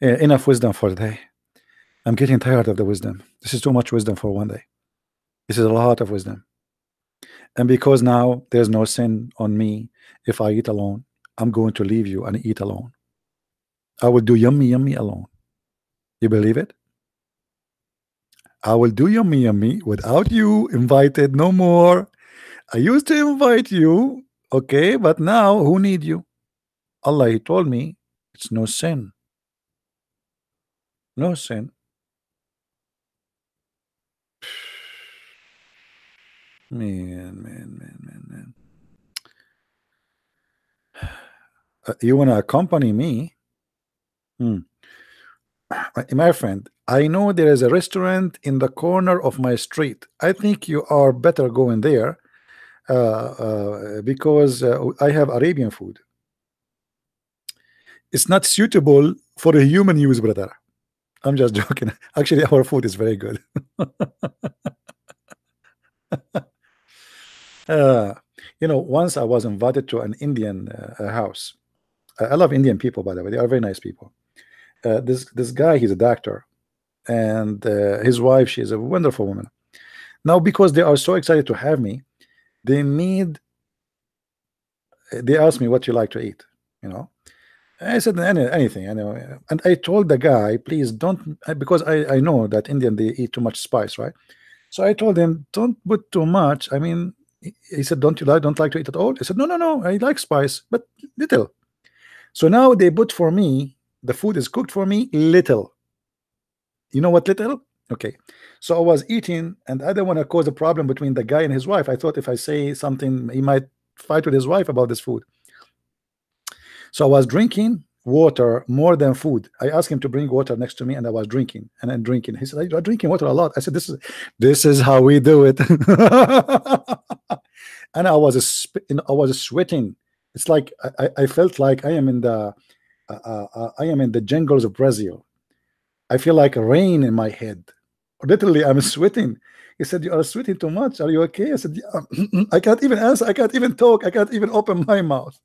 Enough wisdom for today. I'm getting tired of the wisdom. This is too much wisdom for one day. This is a lot of wisdom. And because now there's no sin on me if I eat alone, I'm going to leave you and eat alone. I will do yummy yummy alone. You believe it? I will do yummy yummy without you invited no more. I used to invite you, okay, but now who need you? Allah, He told me it's no sin. No sin. Man. You want to accompany me? My friend, I know there is a restaurant in the corner of my street. I think you are better going there because I have Arabian food. It's not suitable for a human use, brother. I'm just joking. Actually, our food is very good. You know, once I was invited to an Indian house. I love Indian people, by the way. They are very nice people. This guy, he's a doctor, and his wife, she is a wonderful woman. Now, because they are so excited to have me, they asked me what you like to eat. You know, I said anything. I know, and I told the guy, please don't, because I know that Indian they eat too much spice, right? So I told him, don't put too much. I mean, he said, don't like to eat at all? I said, no, I like spice, but little. So now they put for me, the food is cooked for me little. You know what little? Okay. So I was eating, and I don't want to cause a problem between the guy and his wife. I thought if I say something, he might fight with his wife about this food. So I was drinking water more than food. I asked him to bring water next to me, and I was drinking and then drinking. He said, "You're drinking water a lot." I said, "This is how we do it." And I was sweating. It's like I felt like I am in the jungles of Brazil. I feel like rain in my head. Literally, I'm sweating. He said, "You are sweating too much. Are you okay?" I said, "Yeah." I can't even answer. I can't even talk. I can't even open my mouth.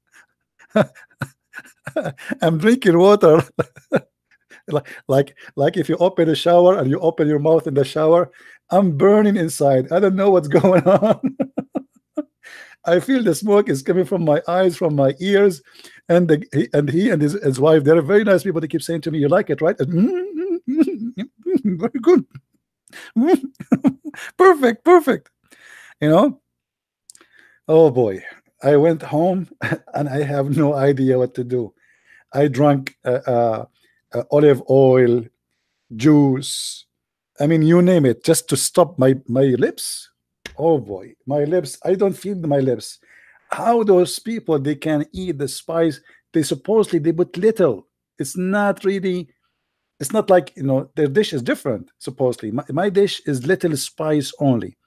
I'm drinking water. like if you open a shower and you open your mouth in the shower, I'm burning inside. I don't know what's going on. I feel the smoke is coming from my eyes, from my ears, and he and his wife, they're very nice people. They keep saying to me, "You like it, right?" Very good. Perfect. You know. Oh boy, I went home and I have no idea what to do. I drank olive oil, juice. I mean, you name it, just to stop my lips. Oh boy, my lips. I don't feel my lips. How those people they can eat the spice? They supposedly they put little. It's not really. It's not like their dish is different. Supposedly, my dish is little spice only.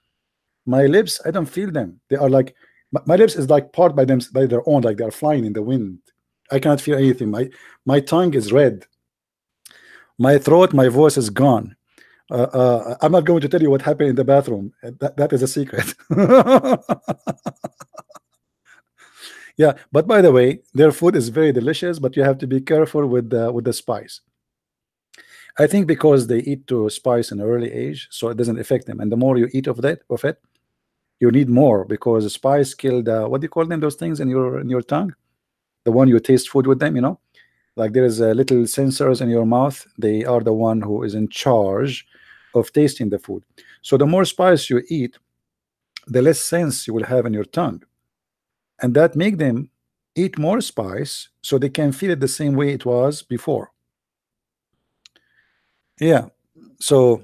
My lips, I don't feel them. They are like my lips is like part by them by their own, like they are flying in the wind. I cannot feel anything. My tongue is red. My throat, my voice is gone. I'm not going to tell you what happened in the bathroom. That is a secret. Yeah, but by the way, their food is very delicious, but you have to be careful with the spice. I think because they eat to spice in an early age, so it doesn't affect them. And the more you eat of it, you need more because the spice killed what do you call them? Those things in your tongue, the one you taste food with them. Like there is little sensors in your mouth. They are the one who is in charge of tasting the food. So the more spice you eat, the less sense you will have in your tongue, and that make them eat more spice so they can feel it the same way it was before. Yeah. So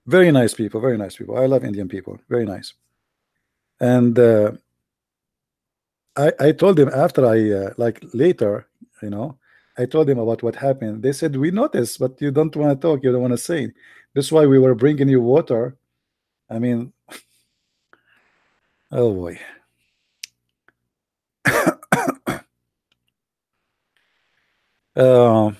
very nice people, very nice people. I love Indian people, very nice. And I told them after like later, I told them about what happened. They said, we noticed, but you don't want to talk, you don't want to say. That's why we were bringing you water. I mean, oh boy. Uh,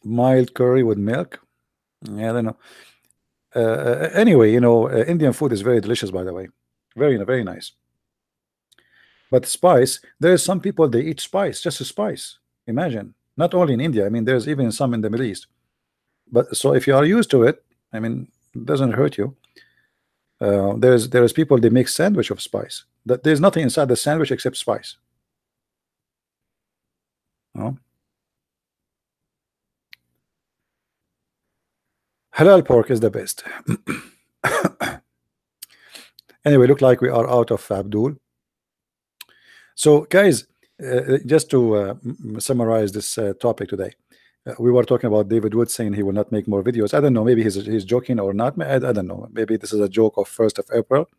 Mild curry with milk. Yeah, I don't know. Anyway, Indian food is very delicious, by the way. Very nice. But spice, there's some people they eat spice, just a spice. Imagine. Not only in India, I mean, there's even some in the Middle East. But so if you are used to it, I mean, it doesn't hurt you. There's people they make sandwich of spice. That there's nothing inside the sandwich except spice. No? Halal pork is the best. Anyway, look like we are out of Abdul. So, guys, just to summarize this topic today, we were talking about David Wood saying he will not make more videos. I don't know. Maybe he's joking or not. I don't know. Maybe this is a joke of 1st of April.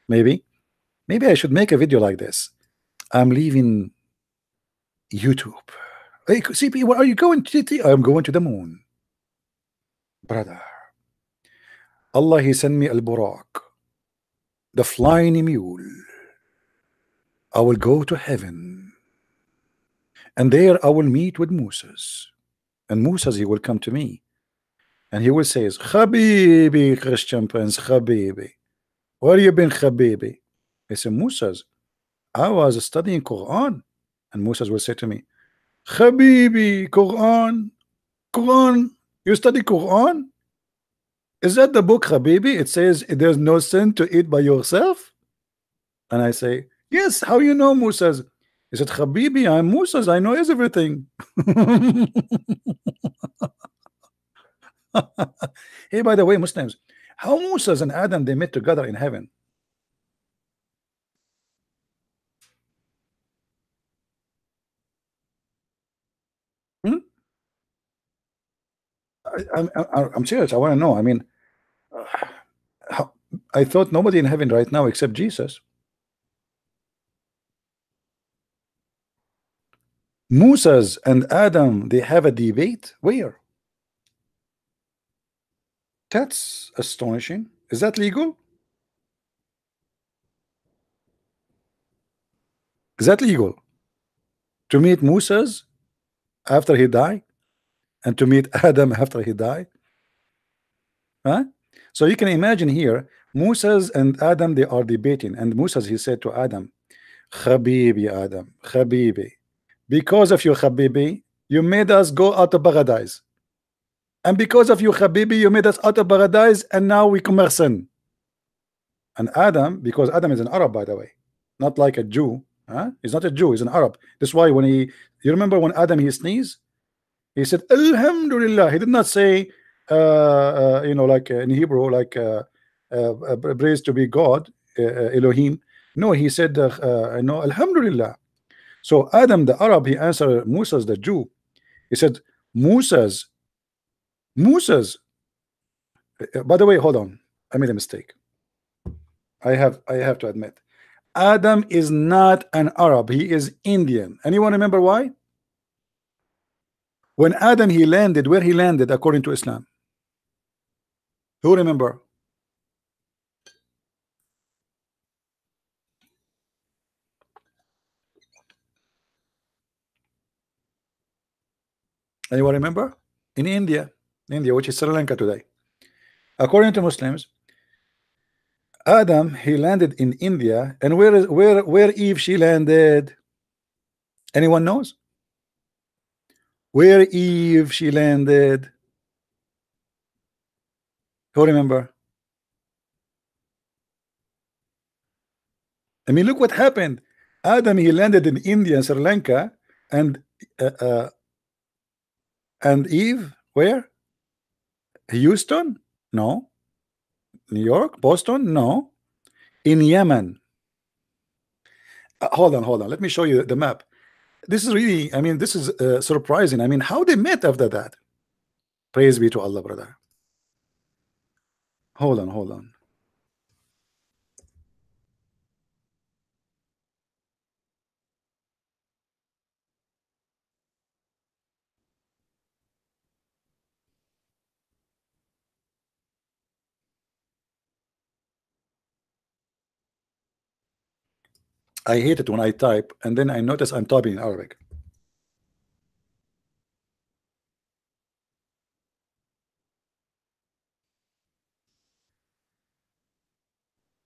Maybe I should make a video like this. I'm leaving YouTube. Hey, CP, where are you going to? I'm going to the moon, brother. Allah, he sent me al-Buraq, the flying mule. I will go to heaven, and there I will meet with Moses. And Moses, he will come to me, and he will say, Habibi, Christian Prince, Habibi, where you been, Habibi? I said, Moses, I was studying Quran. And Moses will say to me, Habibi, Quran, you study Quran? Is that the book, Habibi? It says there's no sin to eat by yourself. And I say, yes, how you know, Moses? He said, Habibi, I'm Moses, I know everything. Hey, by the way, Muslims, how Moses and Adam they met together in heaven? Hmm? I'm serious. I want to know. I mean, how, I thought nobody in heaven right now except Jesus. Moses and Adam they have a debate. Where? That's astonishing. Is that legal? Is that legal? To meet Moses after he died, and to meet Adam after he died? Huh? So you can imagine here, Moses and Adam they are debating, and Moses he said to Adam, Habibi Adam, Habibi, because of you, Habibi, you made us go out of paradise. And because of you, Habibi, you made us out of paradise, and now we commercing. And Adam, because Adam is an Arab, by the way, not like a Jew. Huh? He's not a Jew, he's an Arab. That's why when you remember when Adam he sneezed, he said, Alhamdulillah. He did not say, like in Hebrew, like praise to be God, Elohim. No, he said, no, Alhamdulillah. So Adam the Arab, he answered Moses the Jew. He said, Moses. By the way, hold on. I made a mistake. I have to admit. Adam is not an Arab. He is Indian. Anyone remember why? When Adam he landed, where he landed according to Islam? Who remember? Anyone remember? In India. India, which is Sri Lanka today. According to Muslims, Adam he landed in India, and where Eve she landed? Anyone knows? Where Eve she landed? Who remember? I mean, look what happened. Adam he landed in India and Sri Lanka, and uh, uh, Eve where? Houston? No. New York? Boston? No. In Yemen. Hold on. Let me show you the map. This is really, I mean, this is surprising. I mean, how they met after that? Praise be to Allah, brother. Hold on. I hate it when I type and then I notice I'm typing in Arabic.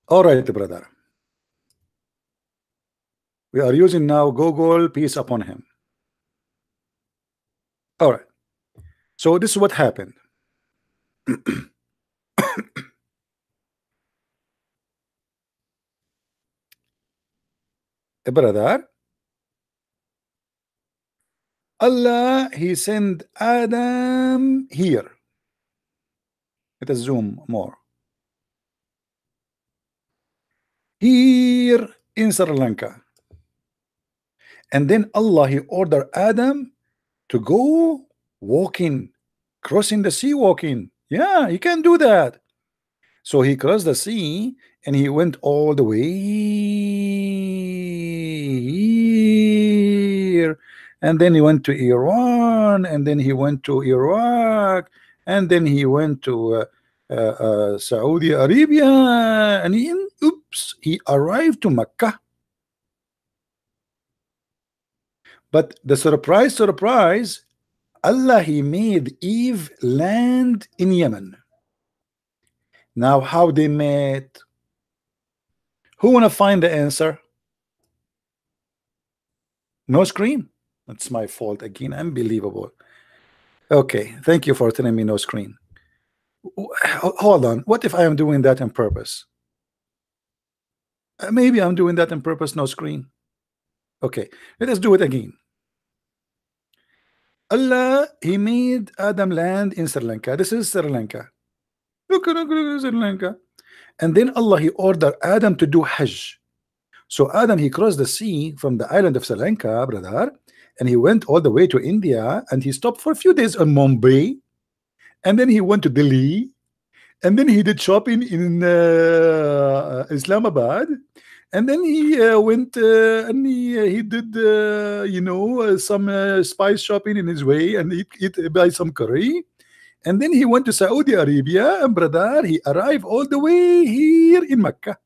All right, brother. We are using now Google, peace upon him. All right. So this is what happened. Brother, Allah, he sent Adam here. Let us zoom more. Here in Sri Lanka. And then Allah, he ordered Adam to go walking, crossing the sea walking. Yeah, he can do that. So he crossed the sea and he went all the way here. And then he went to Iran, and then he went to Iraq, and then he went to Saudi Arabia, and oops, he arrived to Mecca. But the surprise, Allah, he made Eve land in Yemen. Now, how they met? Who wanna find the answer? No screen. That's my fault again. Unbelievable. Okay, thank you for telling me no screen. Hold on. What if I am doing that on purpose? Maybe I'm doing that on purpose. No screen. Okay, let us do it again. Allah, he made Adam land in Sri Lanka. This is Sri Lanka. Look, Sri Lanka. And then Allah, he ordered Adam to do Hajj. So Adam, he crossed the sea from the island of Sri Lanka, brother, and he went all the way to India, and he stopped for a few days in Mumbai, and then he went to Delhi, and then he did shopping in Islamabad, and then he went and he did you know, some spice shopping in his way, and he buy some curry, and then he went to Saudi Arabia, and brother, he arrived all the way here in Mecca.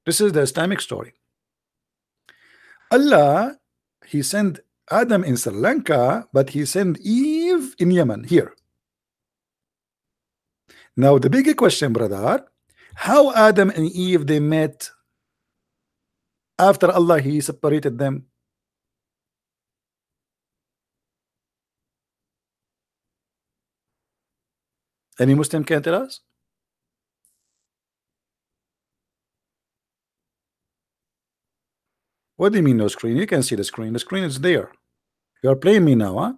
This is the Islamic story. Allah, he sent Adam in Sri Lanka, but he sent Eve in Yemen here. Now the big question, brother, how Adam and Eve they met after Allah he separated them? Any Muslim can tell us? What do you mean no screen? You can see the screen. The screen is there. You are playing me now, huh?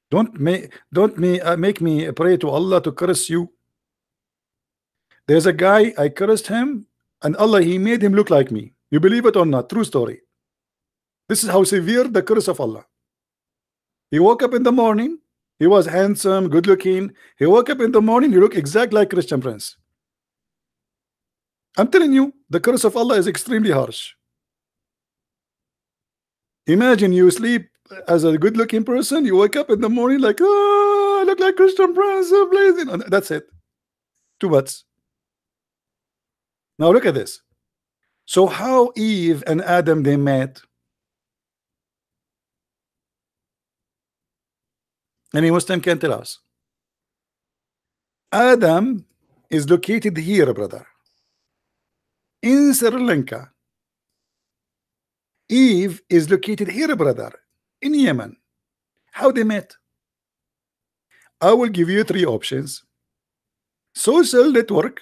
Don't make me pray to Allah to curse you. There's a guy, I cursed him, and Allah he made him look like me. You believe it or not? True story. This is how severe the curse of Allah. He woke up in the morning, he was handsome, good looking. He woke up in the morning, he looked exactly like Christian Prince. I'm telling you, the curse of Allah is extremely harsh. Imagine you sleep as a good-looking person, you wake up in the morning like, oh, I look like Christian Prince, so blazing. That's it. Too much. Now look at this. So how Eve and Adam they met? Any Muslim can tell us. Adam is located here, brother, in Sri Lanka. Eve is located here, brother, in Yemen. How they met? I will give you three options. Social network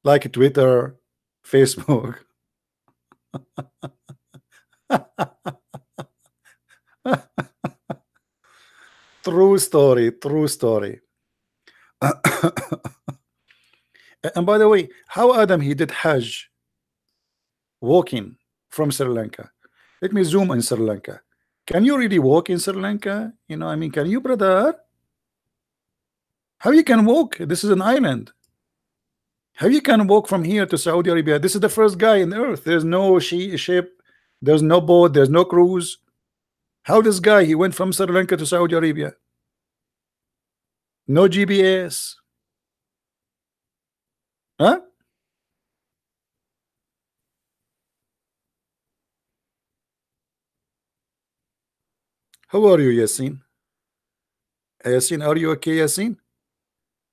like Twitter, Facebook. True story, true story. And by the way, how Adam he did Hajj walking from Sri Lanka? Let me zoom in Sri Lanka. Can you really walk in Sri Lanka? You know, I mean, can you, brother? How you can walk? This is an island. How you can walk from here to Saudi Arabia? This is the first guy in the earth. There's no ship, there's no boat, there's no cruise. How this guy he went from Sri Lanka to Saudi Arabia? No GPS. Huh? How are you, Yasin? Yasin, are you okay, Yasin?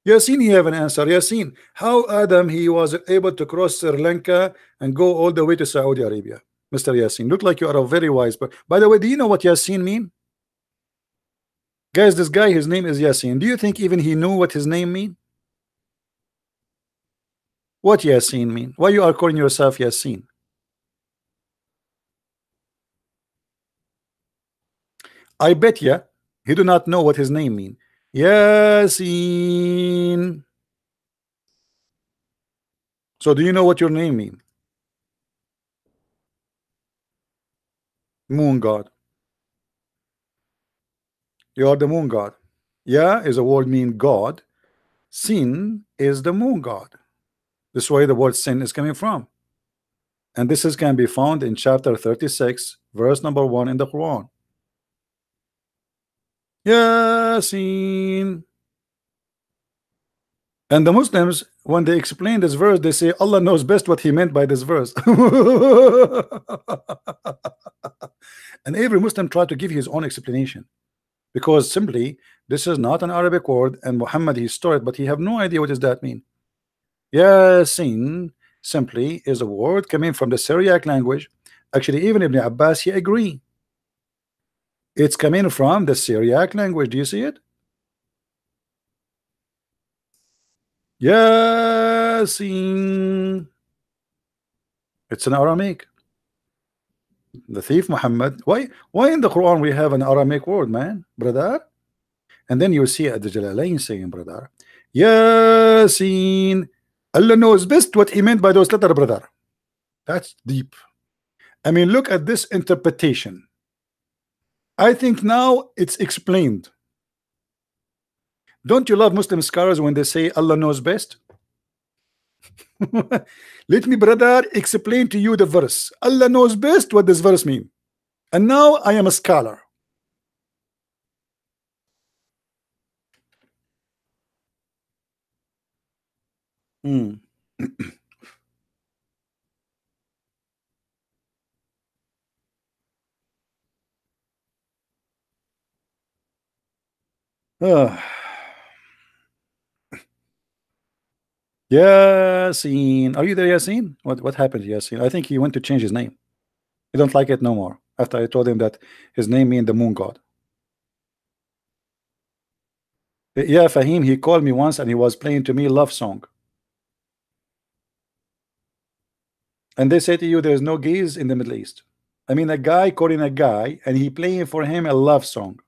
Yasin, he have an answer. Yasin, how Adam he was able to cross Sri Lanka and go all the way to Saudi Arabia? Mr. Yasin, look like you are a very wise. But by the way, do you know what Yasin mean? Guys, this guy, his name is Yasin. Do you think even he knew what his name mean? What Yasin mean? Why you are calling yourself Yasin? I bet you he do not know what his name mean. Yasin. So do you know what your name mean? Moon god. You are the moon god. Ya is a word mean God. Sin is the moon god. This is where the word sin is coming from. And this is can be found in chapter 36, verse number 1 in the Quran. Yasin. And the Muslims, when they explain this verse, they say Allah knows best what he meant by this verse. And every Muslim tried to give his own explanation, because simply this is not an Arabic word, and Muhammad he stole it, but he have no idea what does that mean. Yasin simply is a word coming from the Syriac language. Actually, even Ibn Abbas he agree. It's coming from the Syriac language. Do you see it? Yasin. It's an Aramaic. The thief Muhammad. Why in the Quran we have an Aramaic word, man, brother? And then you see at the Jalalain saying, brother, Yasin. Allah knows best what he meant by those letters, brother. That's deep. I mean, look at this interpretation. I think now it's explained. Don't you love Muslim scholars when they say Allah knows best? Let me, brother, explain to you the verse. Allah knows best what this verse means. And now I am a scholar. Hmm. Yasin. Are you there, Yasin? What happened to Yasin? I think he went to change his name. He don't like it no more after I told him that his name means the moon god. Yeah, Fahim, he called me once and he was playing to me love song. And they say to you there's no gays in the Middle East. I mean, a guy calling a guy and he playing for him a love song.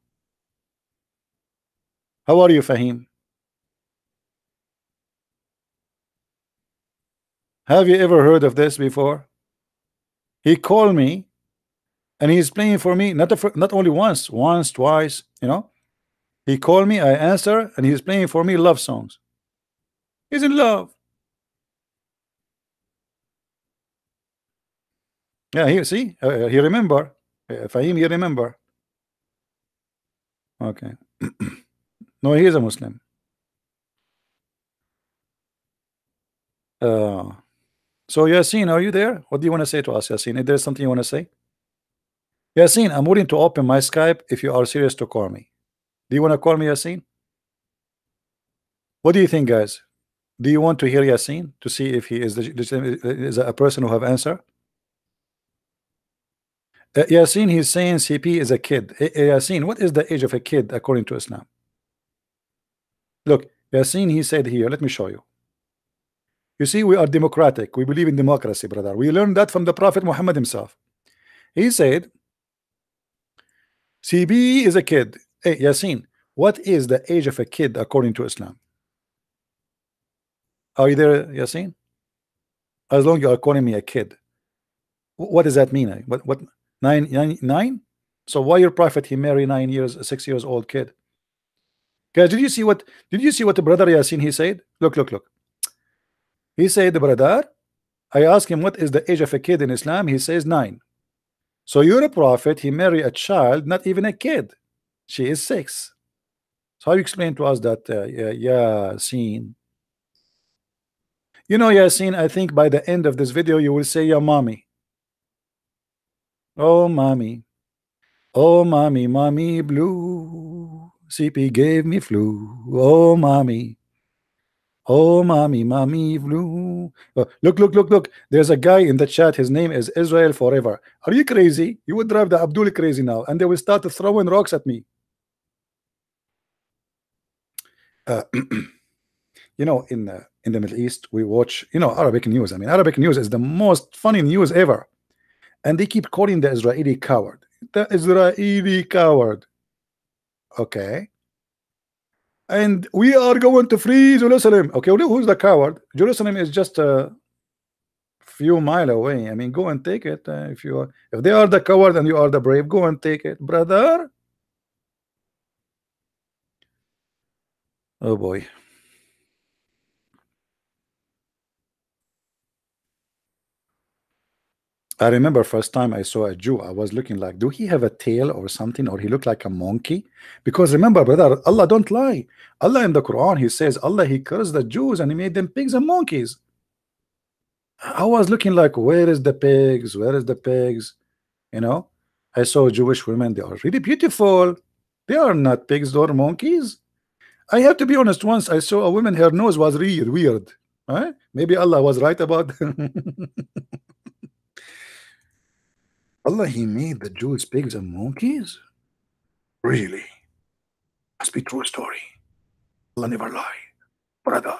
How are you, Fahim? Have you ever heard of this before? He called me and he's playing for me not only once, twice, you know. He called me, I answer, and he's playing for me love songs. He's in love. Yeah, he see, he remember. Fahim, you remember? Okay. No, he is a Muslim. So Yasin, are you there? What do you want to say to us, Yasin? Is there something you want to say? Yasin, I'm willing to open my Skype if you are serious to call me. Do you want to call me, Yasin? What do you think, guys? Do you want to hear Yasin to see if he is a person who have answer? Yasin, he's saying CP is a kid. Yasin, what is the age of a kid according to Islam? Look, Yasin, he said here, let me show you. You see, we are democratic. We believe in democracy, brother. We learned that from the Prophet Muhammad himself. He said, CB is a kid. Hey, Yasin, what is the age of a kid according to Islam? Are you there, Yasin? As long as you are calling me a kid. What does that mean? What nine? So why your prophet he married 9 years, 6 years old kid? Guys, did you see what the brother Yasin he said? Look. He said, the brother, I asked him what is the age of a kid in Islam. He says 9. So you're a prophet, he married a child, not even a kid. She is 6. So how you explain to us that Yasin? You know, Yasin, I think by the end of this video you will say, "Yeah, mommy. Oh, mommy. Oh, mommy, mommy blue. CP gave me flu. Oh, mommy. Oh, mommy, mommy blue." Look, look, look, look. There's a guy in the chat. His name is Israel Forever. Are you crazy? You would drive the Abdul crazy now, and they will start throwing rocks at me. Uh, you know, in the Middle East, we watch, you know, Arabic news. I mean, Arabic news is the most funny news ever, and they keep calling the Israeli coward. The Israeli coward. Okay. And we are going to free Jerusalem. Okay, well, who's the coward? Jerusalem is just a few mile away. I mean, go and take it. If they are the coward and you are the brave, go and take it, brother. Oh boy. I remember first time I saw a Jew, I was looking like, do he have a tail or something, or he looked like a monkey? Because remember, brother, Allah don't lie. Allah in the Quran, he says, Allah, he cursed the Jews and he made them pigs and monkeys. I was looking like, where is the pigs? Where is the pigs? You know, I saw Jewish women, they are really beautiful. They are not pigs or monkeys. I have to be honest, once I saw a woman, her nose was really weird. Huh? Maybe Allah was right about Allah, he made the Jews pigs and monkeys? Really? Must be true story. Allah never lie, brother.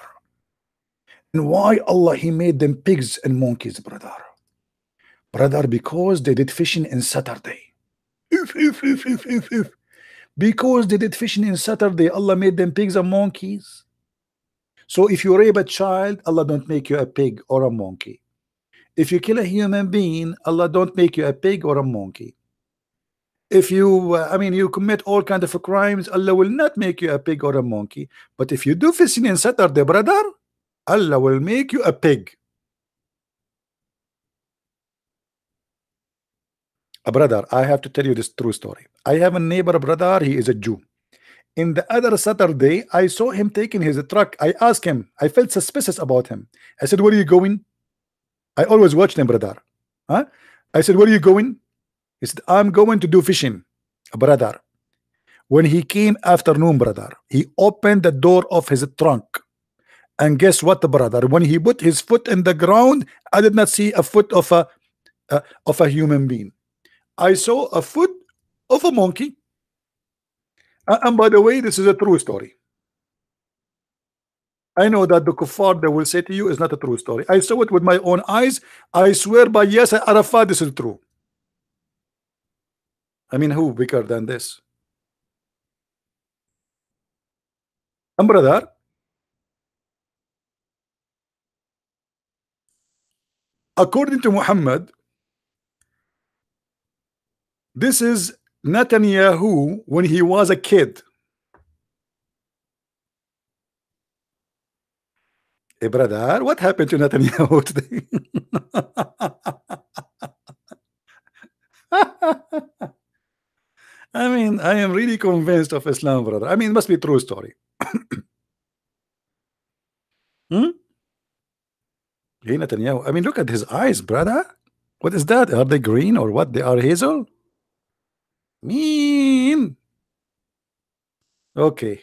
And why Allah he made them pigs and monkeys, brother? Brother, because they did fishing in Saturday. If. Because they did fishing in Saturday, Allah made them pigs and monkeys. So if you rape a child, Allah don't make you a pig or a monkey. If you kill a human being, Allah don't make you a pig or a monkey. If you, I mean, you commit all kind of crimes, Allah will not make you a pig or a monkey. But if you do fishing in Saturday, brother, Allah will make you a pig. Brother, I have to tell you this true story. I have a neighbor, brother, he is a Jew. In the other Saturday, I saw him taking his truck. I asked him, I felt suspicious about him. I said, where are you going? I always watch them, brother. Huh? I said, where are you going? He said, I'm going to do fishing, brother. When he came afternoon, brother, he opened the door of his trunk. And guess what, brother? When he put his foot in the ground, I did not see a foot of a human being. I saw a foot of a monkey. And by the way, this is a true story. I know that the kuffar they will say to you is not a true story. I saw it with my own eyes. I swear by Yasser Arafat, this is true. I mean, who bigger than this? And brother, according to Muhammad, this is Netanyahu when he was a kid. Hey, brother, what happened to Netanyahu today? I mean, I am really convinced of Islam, brother. I mean, it must be a true story. Hmm? Hey, Netanyahu. I mean, look at his eyes, brother. What is that? Are they green or what? They are hazel? Mean. Okay.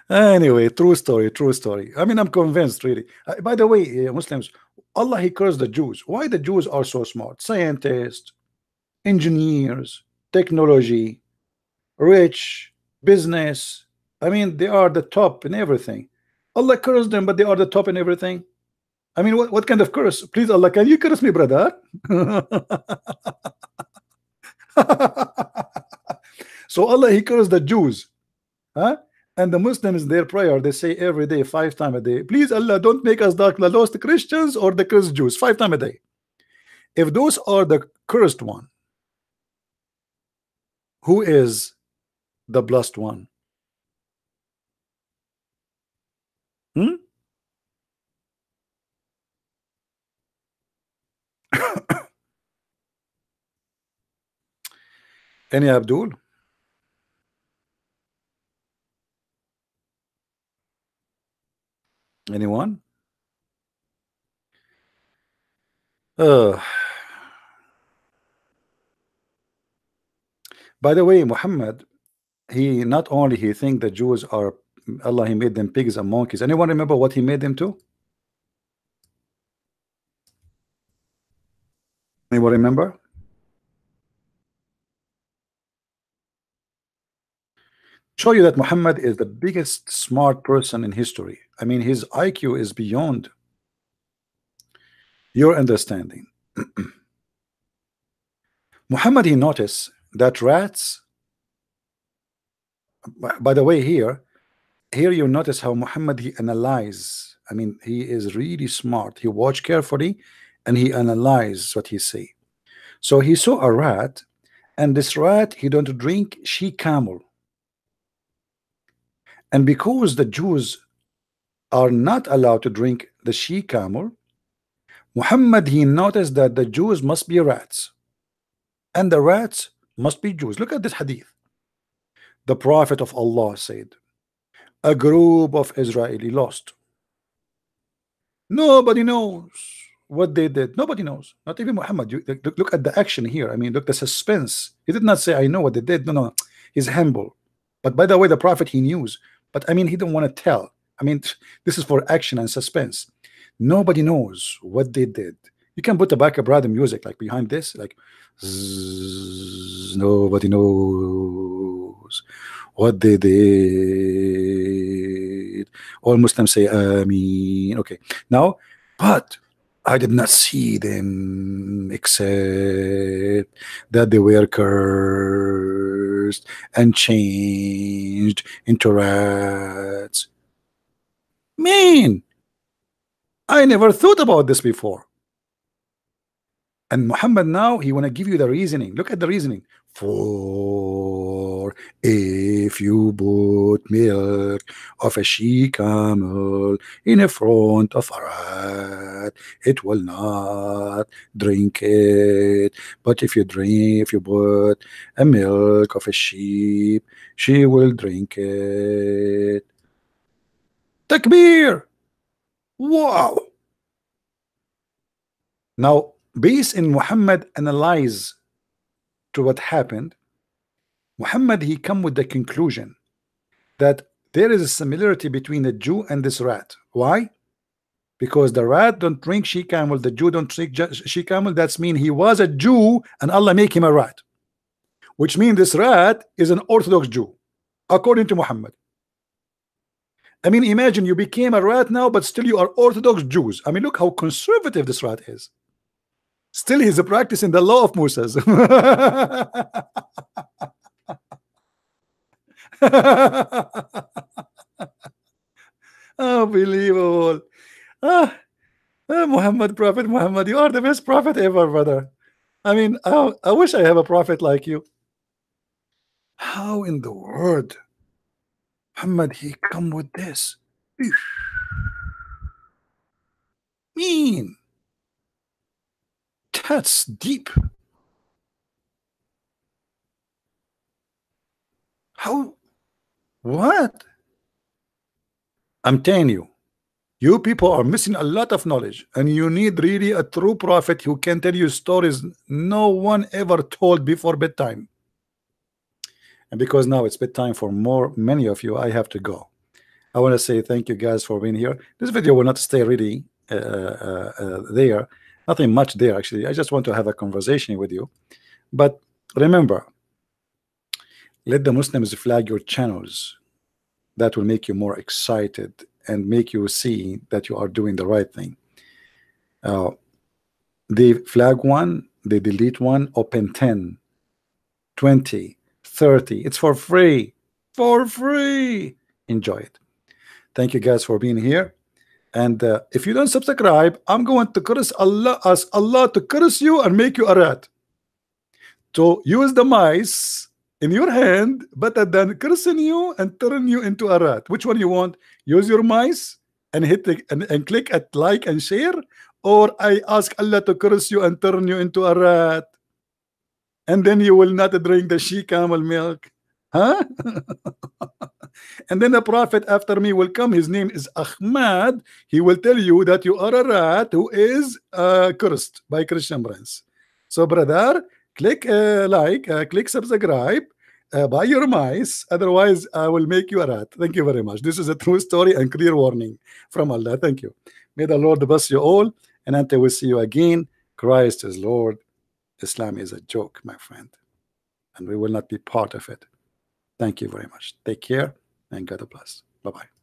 Anyway, true story, true story. I mean, I'm convinced, really. By the way, Muslims, Allah, he cursed the Jews. Why the Jews are so smart? Scientists, engineers, technology, rich, business. I mean, they are the top in everything. Allah cursed them, but they are the top in everything. I mean, what kind of curse? Please, Allah, can you curse me, brother? So Allah, he cursed the Jews. Huh? And the Muslims, their prayer, they say every day, 5 times a day, please Allah, don't make us like the lost Christians or the cursed Jews, 5 times a day. If those are the cursed one, who is the blessed one? Hmm? Any Abdul? Anyone? Uh, by the way, Muhammad, he not only he think the Jews are Allah, he made them pigs and monkeys. Anyone remember what he made them to? Anyone remember? Show you that Muhammad is the biggest smart person in history. I mean, his IQ is beyond your understanding. Muhammad, he noticed that rats, by the way, here you notice how Muhammad he analyze. I mean, he is really smart. He watch carefully and he analyze what he say. So he saw a rat, and this rat he don't drink she camel. And because the Jews are not allowed to drink the she camel, Muhammad he noticed that the Jews must be rats, and the rats must be Jews. Look at this hadith. The Prophet of Allah said, a group of Israeli lost. Nobody knows what they did. Nobody knows. Not even Muhammad. You look at the action here. I mean, look the suspense. He did not say, I know what they did. No, no. He's humble. But by the way, the Prophet he knew. But I mean, he didn't want to tell. I mean, this is for action and suspense. Nobody knows what they did. You can put a backup random music like behind this, like zzz, nobody knows what they did. All Muslims say Ameen. Okay, now, but I did not see them except that they were cursed and changed into rats. Man, I never thought about this before. And Muhammad now he want to give you the reasoning. Look at the reasoning. For if you put milk of a she camel in front of a rat, it will not drink it. But if you put a milk of a sheep, she will drink it. Takbir! Wow! Now, based in Muhammad analyze to what happened, Muhammad he come with the conclusion that there is a similarity between the Jew and this rat. Why? Because the rat don't drink she camel, the Jew don't drink she camel. That's mean he was a Jew and Allah make him a rat, which means this rat is an Orthodox Jew according to Muhammad. I mean, imagine you became a rat now, but still you are Orthodox Jews. I mean, look how conservative this rat is. Still, he's practicing the law of Moses. Unbelievable. Muhammad, Prophet Muhammad, you are the best prophet ever, brother. I mean, I wish I have a prophet like you. How in the world Muhammad he come with this? Mean. That's deep. How? What? I'm telling you, you people are missing a lot of knowledge, and you need really a true prophet who can tell you stories no one ever told before bedtime. And because now it's bedtime for many of you, I have to go. I want to say thank you guys for being here. This video will not stay really there. Nothing much there, actually. I just want to have a conversation with you. But remember, let the Muslims flag your channels. That will make you more excited and make you see that you are doing the right thing. They flag one, they delete one, open 10, 20, 30. It's for free. For free. Enjoy it. Thank you guys for being here. And if you don't subscribe, I'm going to curse Allah, ask Allah to curse you and make you a rat. So use the mice in your hand, but then cursing you and turn you into a rat. Which one you want? Use your mice and hit the, and click at like and share, or I ask Allah to curse you and turn you into a rat. and then you will not drink the she camel milk, huh? And then the prophet after me will come. His name is Ahmad. He will tell you that you are a rat who is cursed by Christian Prince. So, brother, click like, click subscribe, buy your mice. Otherwise, I will make you a rat. Thank you very much. This is a true story and clear warning from Allah. Thank you. May the Lord bless you all. And until we see you again, Christ is Lord. Islam is a joke, my friend, and we will not be part of it. Thank you very much. Take care and God bless. Bye-bye.